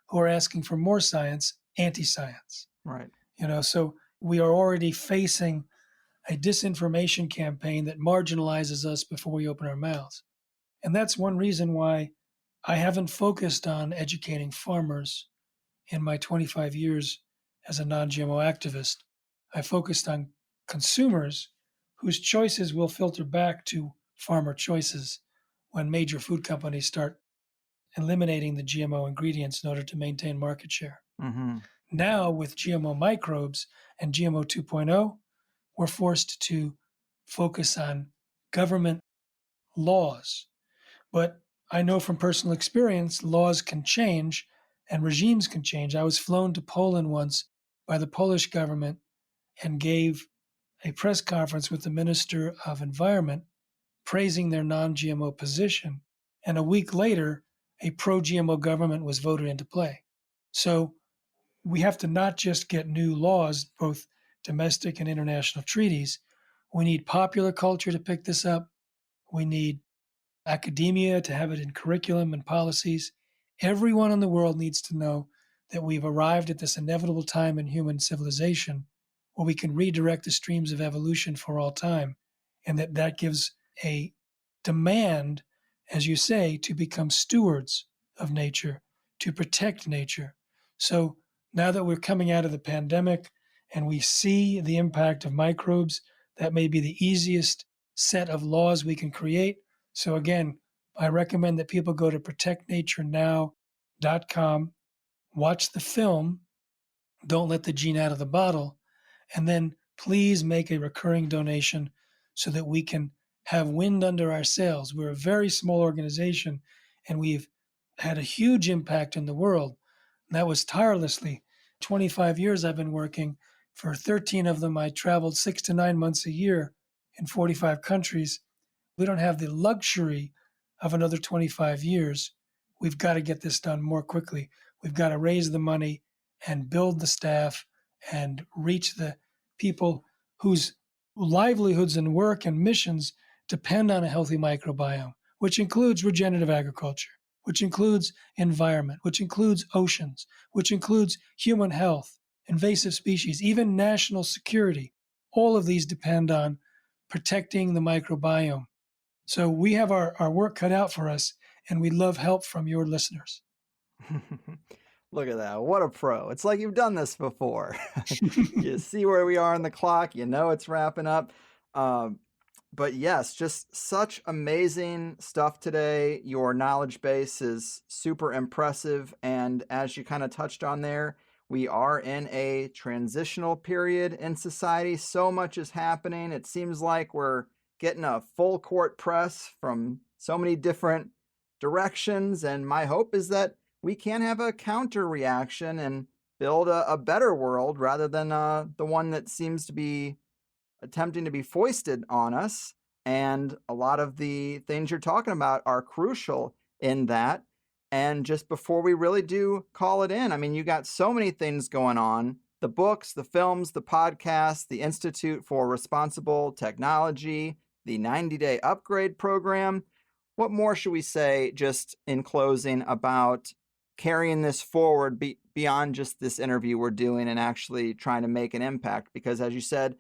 who are asking for more science anti-science. Right. So we are already facing a disinformation campaign that marginalizes us before we open our mouths. And that's one reason why I haven't focused on educating farmers in my 25 years as a non-GMO activist. I focused on consumers whose choices will filter back to farmer choices when major food companies start eliminating the GMO ingredients in order to maintain market share. Mm-hmm. Now, with GMO microbes and GMO 2.0, we're forced to focus on government laws. But I know from personal experience, laws can change and regimes can change. I was flown to Poland once by the Polish government and gave a press conference with the Minister of Environment praising their non-GMO position. And a week later, a pro-GMO government was voted into play. So we have to not just get new laws, both domestic and international treaties. We need popular culture to pick this up. We need academia to have it in curriculum and policies. Everyone in the world needs to know that we've arrived at this inevitable time in human civilization where we can redirect the streams of evolution for all time, and that gives a demand, as you say, to become stewards of nature, to protect nature. So now that we're coming out of the pandemic and we see the impact of microbes, that may be the easiest set of laws we can create. So again, I recommend that people go to protectnaturenow.com, watch the film, Don't Let the Gene Out of the Bottle, and then please make a recurring donation so that we can have wind under our sails. We're a very small organization and we've had a huge impact in the world. And that was tirelessly. 25 years I've been working. For 13 of them, I traveled 6 to 9 months a year in 45 countries. We don't have the luxury of another 25 years. We've got to get this done more quickly. We've got to raise the money and build the staff and reach the people whose livelihoods and work and missions depend on a healthy microbiome, which includes regenerative agriculture, which includes environment, which includes oceans, which includes human health, invasive species, even national security. All of these depend on protecting the microbiome. So we have our work cut out for us, and we love help from your listeners. Look at that. What a pro. It's like you've done this before. You see where we are on the clock. You know it's wrapping up. But yes, just such amazing stuff today. Your knowledge base is super impressive. And as you kind of touched on there, we are in a transitional period in society. So much is happening. It seems like we're getting a full court press from so many different directions. And my hope is that we can have a counter reaction and build a better world rather than the one that seems to be attempting to be foisted on us. And a lot of the things you're talking about are crucial in that. And just before we really do call it in, I mean, you got so many things going on: the books, the films, the podcasts, the Institute for Responsible Technology, the 90-day upgrade program. What more should we say just in closing about carrying this forward beyond just this interview we're doing and actually trying to make an impact? Because as you said,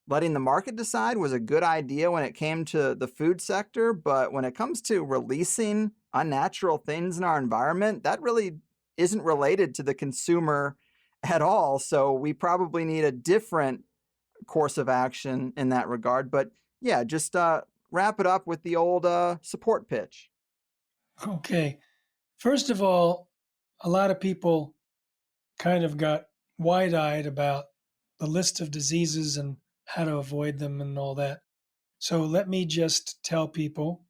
letting the market decide was a good idea when it came to the food sector, but when it comes to releasing unnatural things in our environment, that really isn't related to the consumer at all. So we probably need a different course of action in that regard. But yeah, just wrap it up with the old support pitch. Okay. First of all, a lot of people kind of got wide-eyed about the list of diseases and how to avoid them and all that. So let me just tell people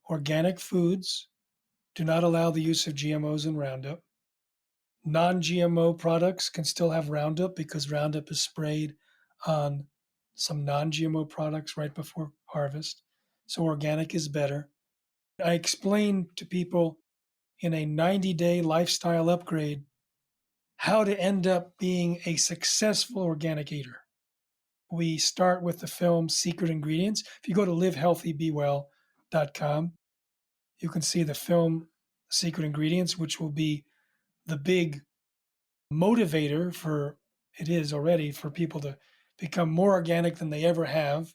organic foods do not allow the use of GMOs and Roundup. Non-GMO products can still have Roundup because Roundup is sprayed on some non-GMO products right before harvest. So organic is better. I explain to people in a 90-day lifestyle upgrade how to end up being a successful organic eater. We start with the film Secret Ingredients. If you go to livehealthybewell.com, you can see the film Secret Ingredients, which will be the big motivator for it is already for people to become more organic than they ever have.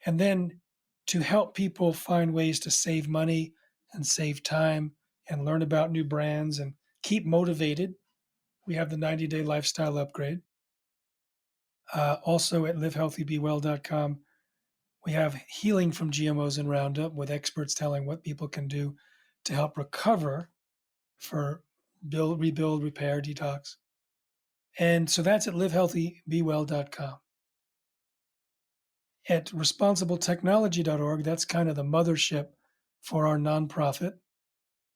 And then to help people find ways to save money and save time and learn about new brands and keep motivated. We have the 90-day lifestyle upgrade. Also at livehealthybewell.com, we have healing from GMOs and Roundup with experts telling what people can do to help recover for rebuild, repair, detox. And so that's at livehealthybewell.com. At responsibletechnology.org, that's kind of the mothership for our nonprofit.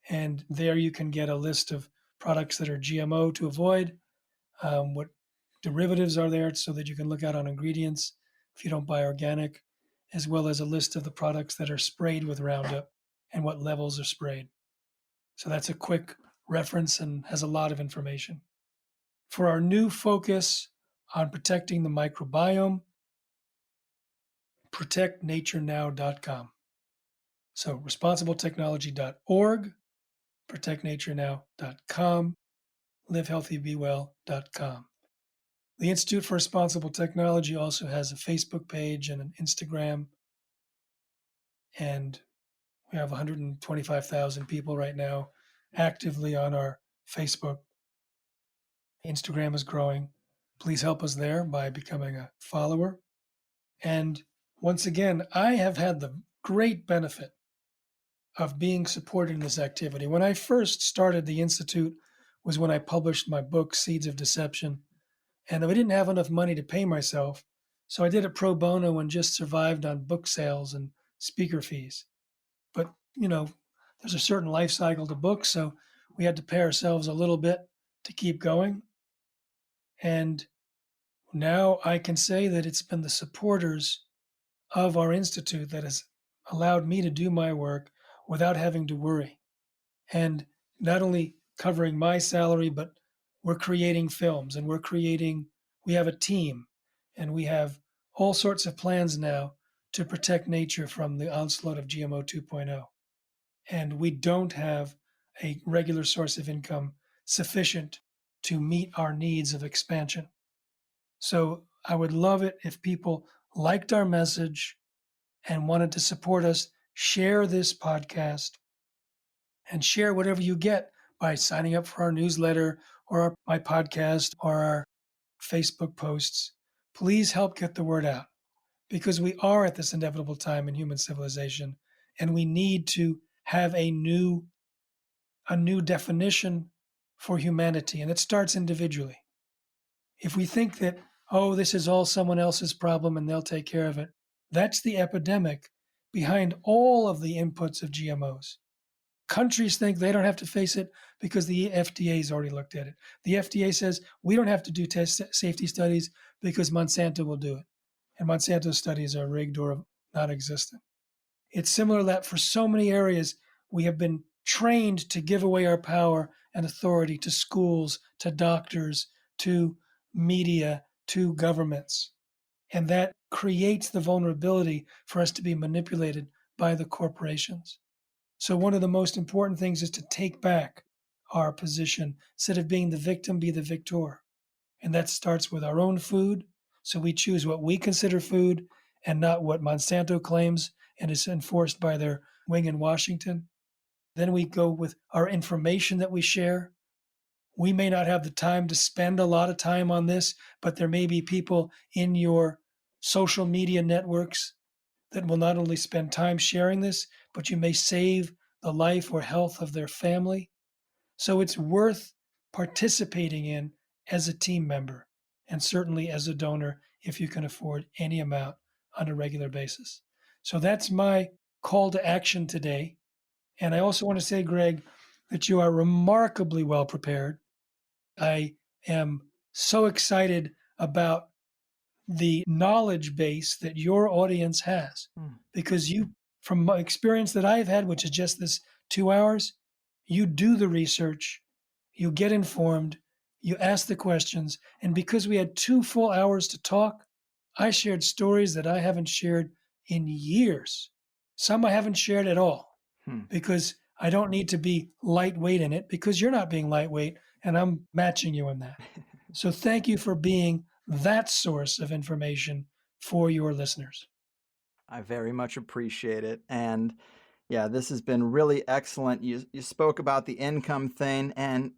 And there you can get a list of products that are GMO to avoid, what derivatives are there so that you can look out on ingredients if you don't buy organic, as well as a list of the products that are sprayed with Roundup and what levels are sprayed. So that's a quick reference and has a lot of information. For our new focus on protecting the microbiome, protectnaturenow.com. So responsibletechnology.org, protectnaturenow.com, livehealthybewell.com. The Institute for Responsible Technology also has a Facebook page and an Instagram, and we have 125,000 people right now actively on our Facebook. Instagram is growing. Please help us there by becoming a follower. And once again, I have had the great benefit of being supported in this activity. When I first started the Institute was when I published my book, Seeds of Deception. And I didn't have enough money to pay myself, so I did it pro bono and just survived on book sales and speaker fees. But, there's a certain life cycle to books, so we had to pay ourselves a little bit to keep going. And now I can say that it's been the supporters of our institute that has allowed me to do my work without having to worry. And not only covering my salary, but we're creating films and we have a team and we have all sorts of plans now to protect nature from the onslaught of GMO 2.0. And we don't have a regular source of income sufficient to meet our needs of expansion. So I would love it if people liked our message and wanted to support us. Share this podcast and share whatever you get by signing up for our newsletter or my podcast or our Facebook posts. Please help get the word out because we are at this inevitable time in human civilization and we need to have a new definition for humanity, and it starts individually. If we think that, this is all someone else's problem and they'll take care of it, that's the epidemic behind all of the inputs of GMOs. Countries think they don't have to face it because the FDA's already looked at it. The FDA says we don't have to do safety studies because Monsanto will do it. And Monsanto's studies are rigged or non-existent. It's similar that for so many areas, we have been trained to give away our power and authority to schools, to doctors, to media, to governments. And that creates the vulnerability for us to be manipulated by the corporations. So one of the most important things is to take back our position. Instead of being the victim, be the victor. And that starts with our own food. So we choose what we consider food and not what Monsanto claims and is enforced by their wing in Washington. Then we go with our information that we share. We may not have the time to spend a lot of time on this, but there may be people in your social media networks that will not only spend time sharing this, but you may save the life or health of their family. So it's worth participating in as a team member, and certainly as a donor if you can afford any amount on a regular basis. So that's my call to action today. And I also want to say, Greg, that you are remarkably well prepared. I am so excited about the knowledge base that your audience has because you, from my experience that I've had, which is just this 2 hours, you do the research, you get informed, you ask the questions. And because we had 2 full hours to talk, I shared stories that I haven't shared in years. Some I haven't shared at all because I don't need to be lightweight in it because you're not being lightweight and I'm matching you in that. So thank you for being that source of information for your listeners. I very much appreciate it. And yeah, this has been really excellent. You spoke about the income thing. And,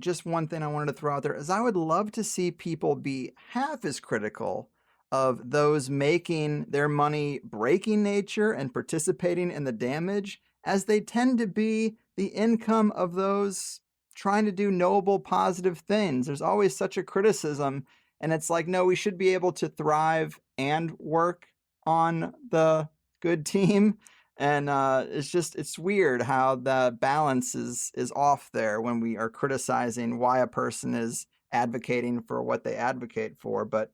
just one thing I wanted to throw out there is I would love to see people be half as critical of those making their money breaking nature and participating in the damage as they tend to be the income of those trying to do noble, positive things. There's always such a criticism. And it's like, no, we should be able to thrive and work on the good team. And it's weird how the balance is off there when we are criticizing why a person is advocating for what they advocate for. But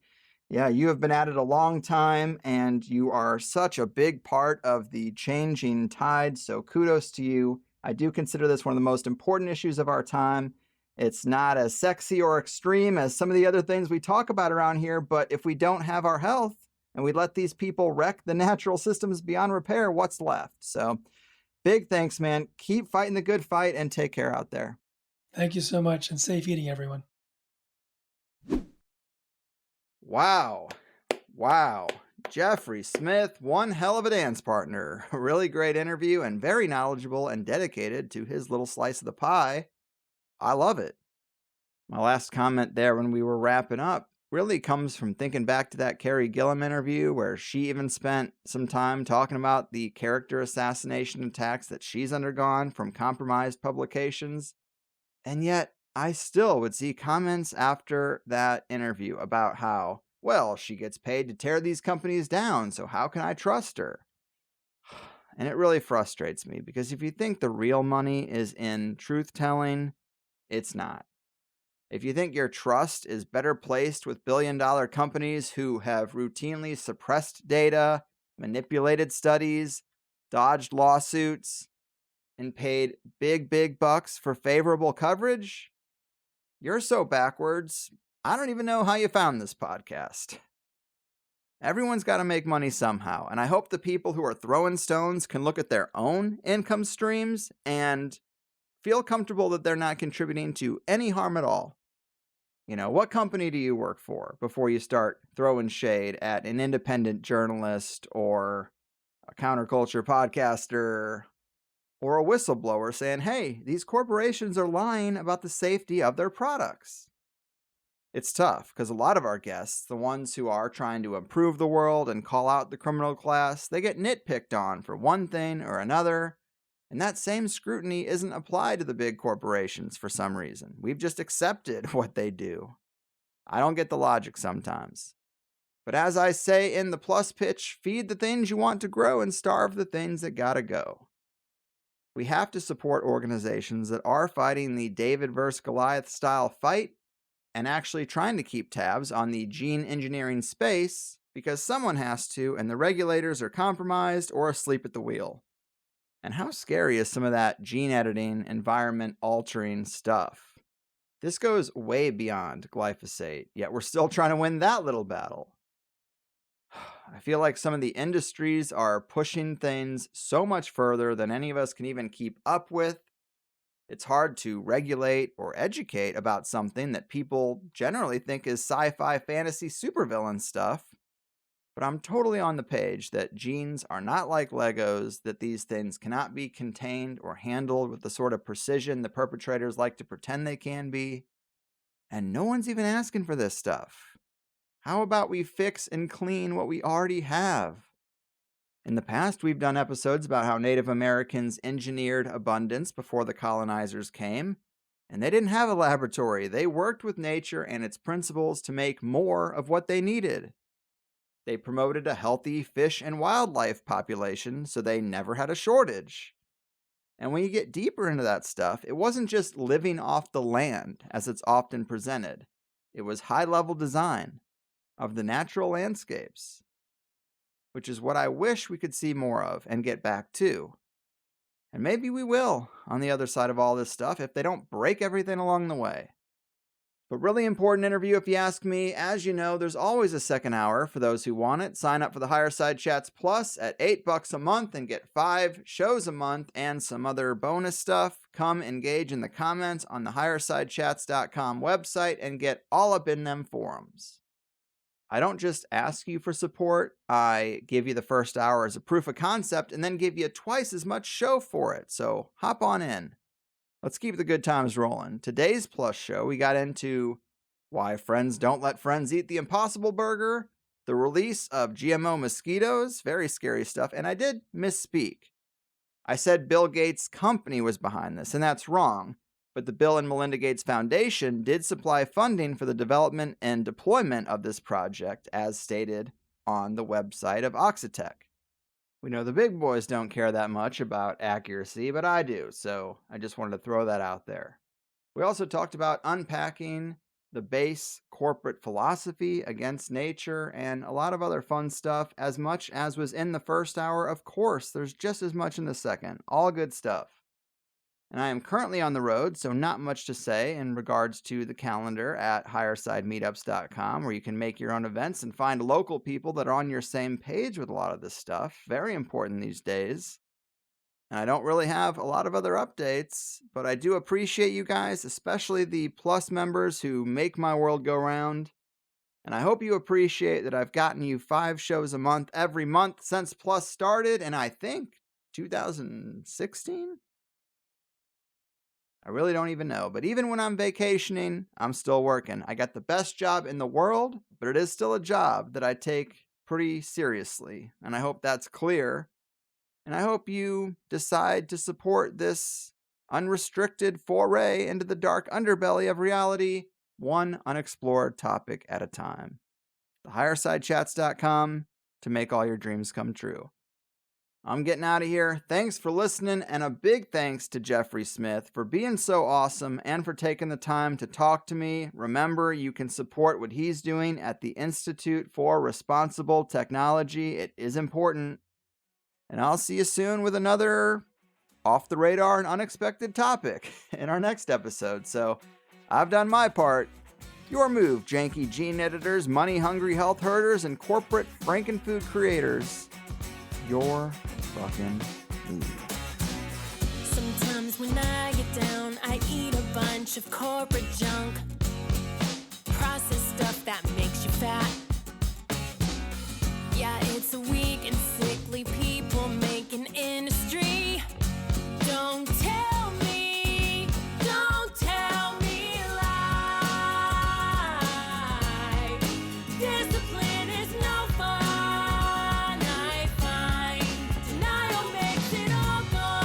yeah, you have been at it a long time and you are such a big part of the changing tide. So kudos to you. I do consider this one of the most important issues of our time. It's not as sexy or extreme as some of the other things we talk about around here, but if we don't have our health and we let these people wreck the natural systems beyond repair, what's left? So big thanks, man. Keep fighting the good fight and take care out there. Thank you so much and safe eating, everyone. Wow. Jeffrey Smith, one hell of a dance partner. A really great interview and very knowledgeable and dedicated to his little slice of the pie. I love it. My last comment there when we were wrapping up really comes from thinking back to that Carrie Gillam interview where she even spent some time talking about the character assassination attacks that she's undergone from compromised publications. And yet, I still would see comments after that interview about how, well, she gets paid to tear these companies down, so how can I trust her? And it really frustrates me because if you think the real money is in truth-telling, it's not. If you think your trust is better placed with billion-dollar companies who have routinely suppressed data, manipulated studies, dodged lawsuits, and paid big bucks for favorable coverage, you're so backwards, I don't even know how you found this podcast. Everyone's got to make money somehow, and I hope the people who are throwing stones can look at their own income streams and feel comfortable that they're not contributing to any harm at all. What company do you work for before you start throwing shade at an independent journalist or a counterculture podcaster or a whistleblower saying, hey, these corporations are lying about the safety of their products? It's tough because a lot of our guests, the ones who are trying to improve the world and call out the criminal class, they get nitpicked on for one thing or another. And that same scrutiny isn't applied to the big corporations for some reason. We've just accepted what they do. I don't get the logic sometimes. But as I say in the plus pitch, feed the things you want to grow and starve the things that gotta go. We have to support organizations that are fighting the David versus Goliath style fight and actually trying to keep tabs on the gene engineering space because someone has to and the regulators are compromised or asleep at the wheel. And how scary is some of that gene editing, environment altering stuff? This goes way beyond glyphosate, yet we're still trying to win that little battle. I feel like some of the industries are pushing things so much further than any of us can even keep up with. It's hard to regulate or educate about something that people generally think is sci-fi fantasy supervillain stuff. But I'm totally on the page that genes are not like Legos, that these things cannot be contained or handled with the sort of precision the perpetrators like to pretend they can be. And no one's even asking for this stuff. How about we fix and clean what we already have? In the past, we've done episodes about how Native Americans engineered abundance before the colonizers came, And they didn't have a laboratory. They worked with nature and its principles to make more of what they needed. They promoted a healthy fish and wildlife population so they never had a shortage. And when you get deeper into that stuff, it wasn't just living off the land as it's often presented. It was high-level design of the natural landscapes, which is what I wish we could see more of and get back to. And maybe we will on the other side of all this stuff if they don't break everything along the way. But really important interview if you ask me. As you know, there's always a second hour for those who want it. Sign up for the Higher Side Chats Plus at $8 a month and get 5 shows a month and some other bonus stuff. Come engage in the comments on the highersidechats.com website and get all up in them forums. I don't just ask you for support, I give you the first hour as a proof of concept and then give you twice as much show for it, so hop on in. Let's keep the good times rolling. Today's Plus show, we got into why friends don't let friends eat the Impossible Burger, the release of GMO mosquitoes, very scary stuff, and I did misspeak. I said Bill Gates' company was behind this, and that's wrong. But the Bill and Melinda Gates Foundation did supply funding for the development and deployment of this project, as stated on the website of Oxitec. We know the big boys don't care that much about accuracy, but I do, so I just wanted to throw that out there. We also talked about unpacking the base corporate philosophy against nature and a lot of other fun stuff, as much as was in the first hour. Of course, there's just as much in the second. All good stuff. And I am currently on the road, so not much to say in regards to the calendar at highersidemeetups.com, where you can make your own events and find local people that are on your same page with a lot of this stuff. Very important these days. And I don't really have a lot of other updates, but I do appreciate you guys, especially the Plus members who make my world go round. And I hope you appreciate that I've gotten you 5 shows a month every month since Plus started, and I think 2016? I really don't even know, but even when I'm vacationing, I'm still working. I got the best job in the world, but it is still a job that I take pretty seriously, and I hope that's clear. And I hope you decide to support this unrestricted foray into the dark underbelly of reality, one unexplored topic at a time. thehighersidechats.com to make all your dreams come true. I'm getting out of here. Thanks for listening, and a big thanks to Jeffrey Smith for being so awesome and for taking the time to talk to me. Remember, you can support what he's doing at the Institute for Responsible Technology. It is important. And I'll see you soon with another off-the-radar and unexpected topic in our next episode. So, I've done my part. Your move, janky gene editors, money-hungry health herders, and corporate frankenfood creators. Your fucking move. Sometimes when I get down, I eat a bunch of corporate junk. Processed stuff that makes you fat. Yeah, it's a weak and sickly people making industry. Don't tell me lie. Discipline is no fun, I find. Denial makes it all gone.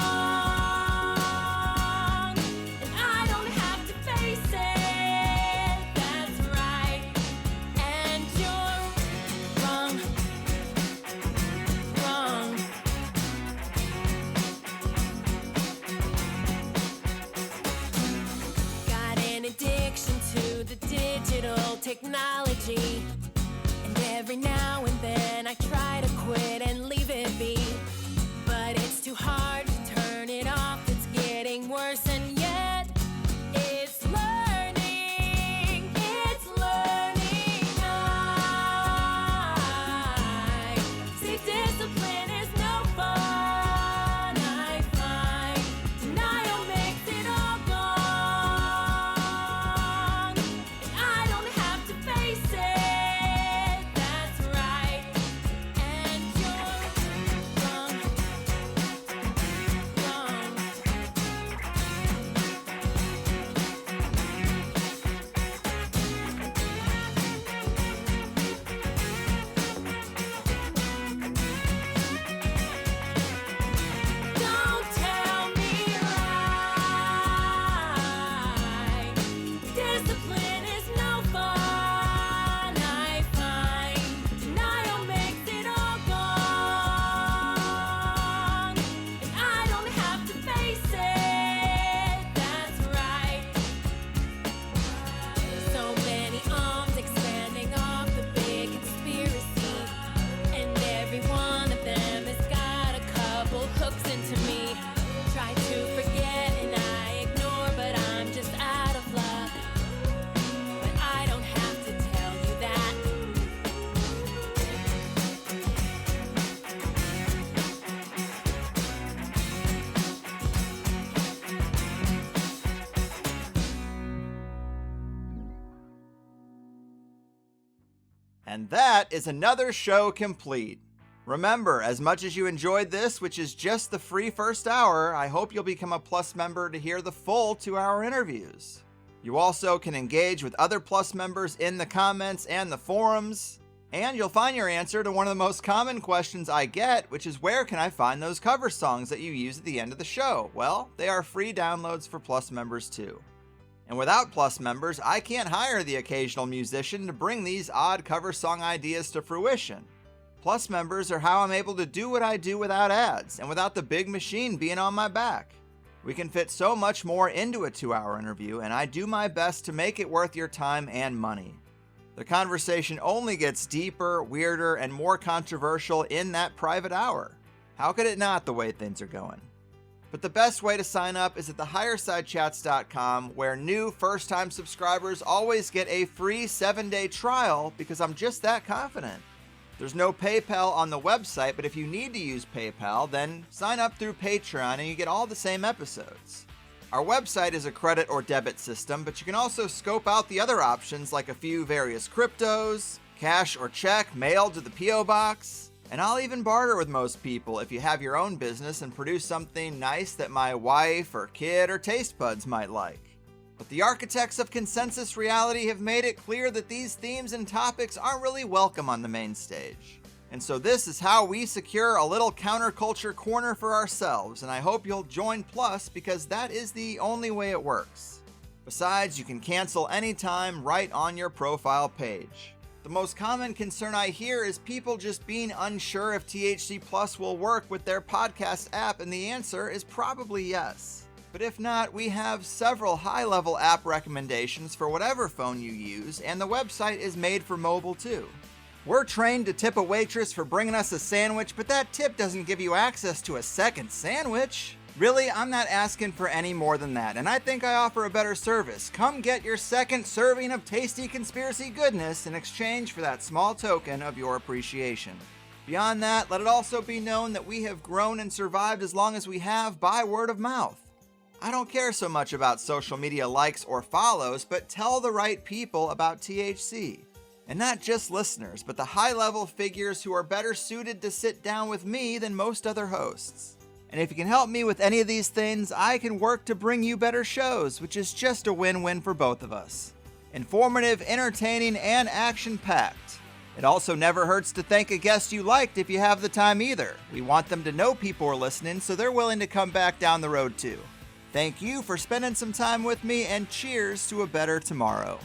And I don't have to face it, that's right. And you're wrong. Got an addiction to the digital technology, and every now and then I try to quit and leave it be, but it's too hard to turn it off. It's getting worse, and yet it's learning. I see discipline is no fun, I find. Denial makes it all gone, and I don't have to face it, that's right. And you're wrong. And that is another show complete. Remember, as much as you enjoyed this, which is just the free first hour, I hope you'll become a Plus member to hear the full 2-hour interviews. You also can engage with other Plus members in the comments and the forums, and you'll find your answer to one of the most common questions I get, which is where can I find those cover songs that you use at the end of the show? Well, they are free downloads for Plus members too. And without Plus members, I can't hire the occasional musician to bring these odd cover song ideas to fruition. Plus members are how I'm able to do what I do without ads and without the big machine being on my back. We can fit so much more into a 2-hour interview, and I do my best to make it worth your time and money. The conversation only gets deeper, weirder, and more controversial in that private hour. How could it not, the way things are going? But the best way to sign up is at thehighersidechats.com, where new first-time subscribers always get a free 7-day trial because I'm just that confident. There's no PayPal on the website, but if you need to use PayPal, then sign up through Patreon and you get all the same episodes. Our website is a credit or debit system, but you can also scope out the other options like a few various cryptos, cash or check mailed to the P.O. Box, and I'll even barter with most people if you have your own business and produce something nice that my wife or kid or taste buds might like. But the architects of consensus reality have made it clear that these themes and topics aren't really welcome on the main stage. And so this is how we secure a little counterculture corner for ourselves, and I hope you'll join Plus because that is the only way it works. Besides, you can cancel anytime right on your profile page. The most common concern I hear is people just being unsure if THC Plus will work with their podcast app, and the answer is probably yes. But if not, we have several high-level app recommendations for whatever phone you use, and the website is made for mobile too. We're trained to tip a waitress for bringing us a sandwich, but that tip doesn't give you access to a second sandwich. Really, I'm not asking for any more than that, and I think I offer a better service. Come get your second serving of tasty conspiracy goodness in exchange for that small token of your appreciation. Beyond that, let it also be known that we have grown and survived as long as we have by word of mouth. I don't care so much about social media likes or follows, but tell the right people about THC. And not just listeners, but the high-level figures who are better suited to sit down with me than most other hosts. And if you can help me with any of these things, I can work to bring you better shows, which is just a win-win for both of us. Informative, entertaining, and action-packed. It also never hurts to thank a guest you liked if you have the time either. We want them to know people are listening, so they're willing to come back down the road too. Thank you for spending some time with me, and cheers to a better tomorrow.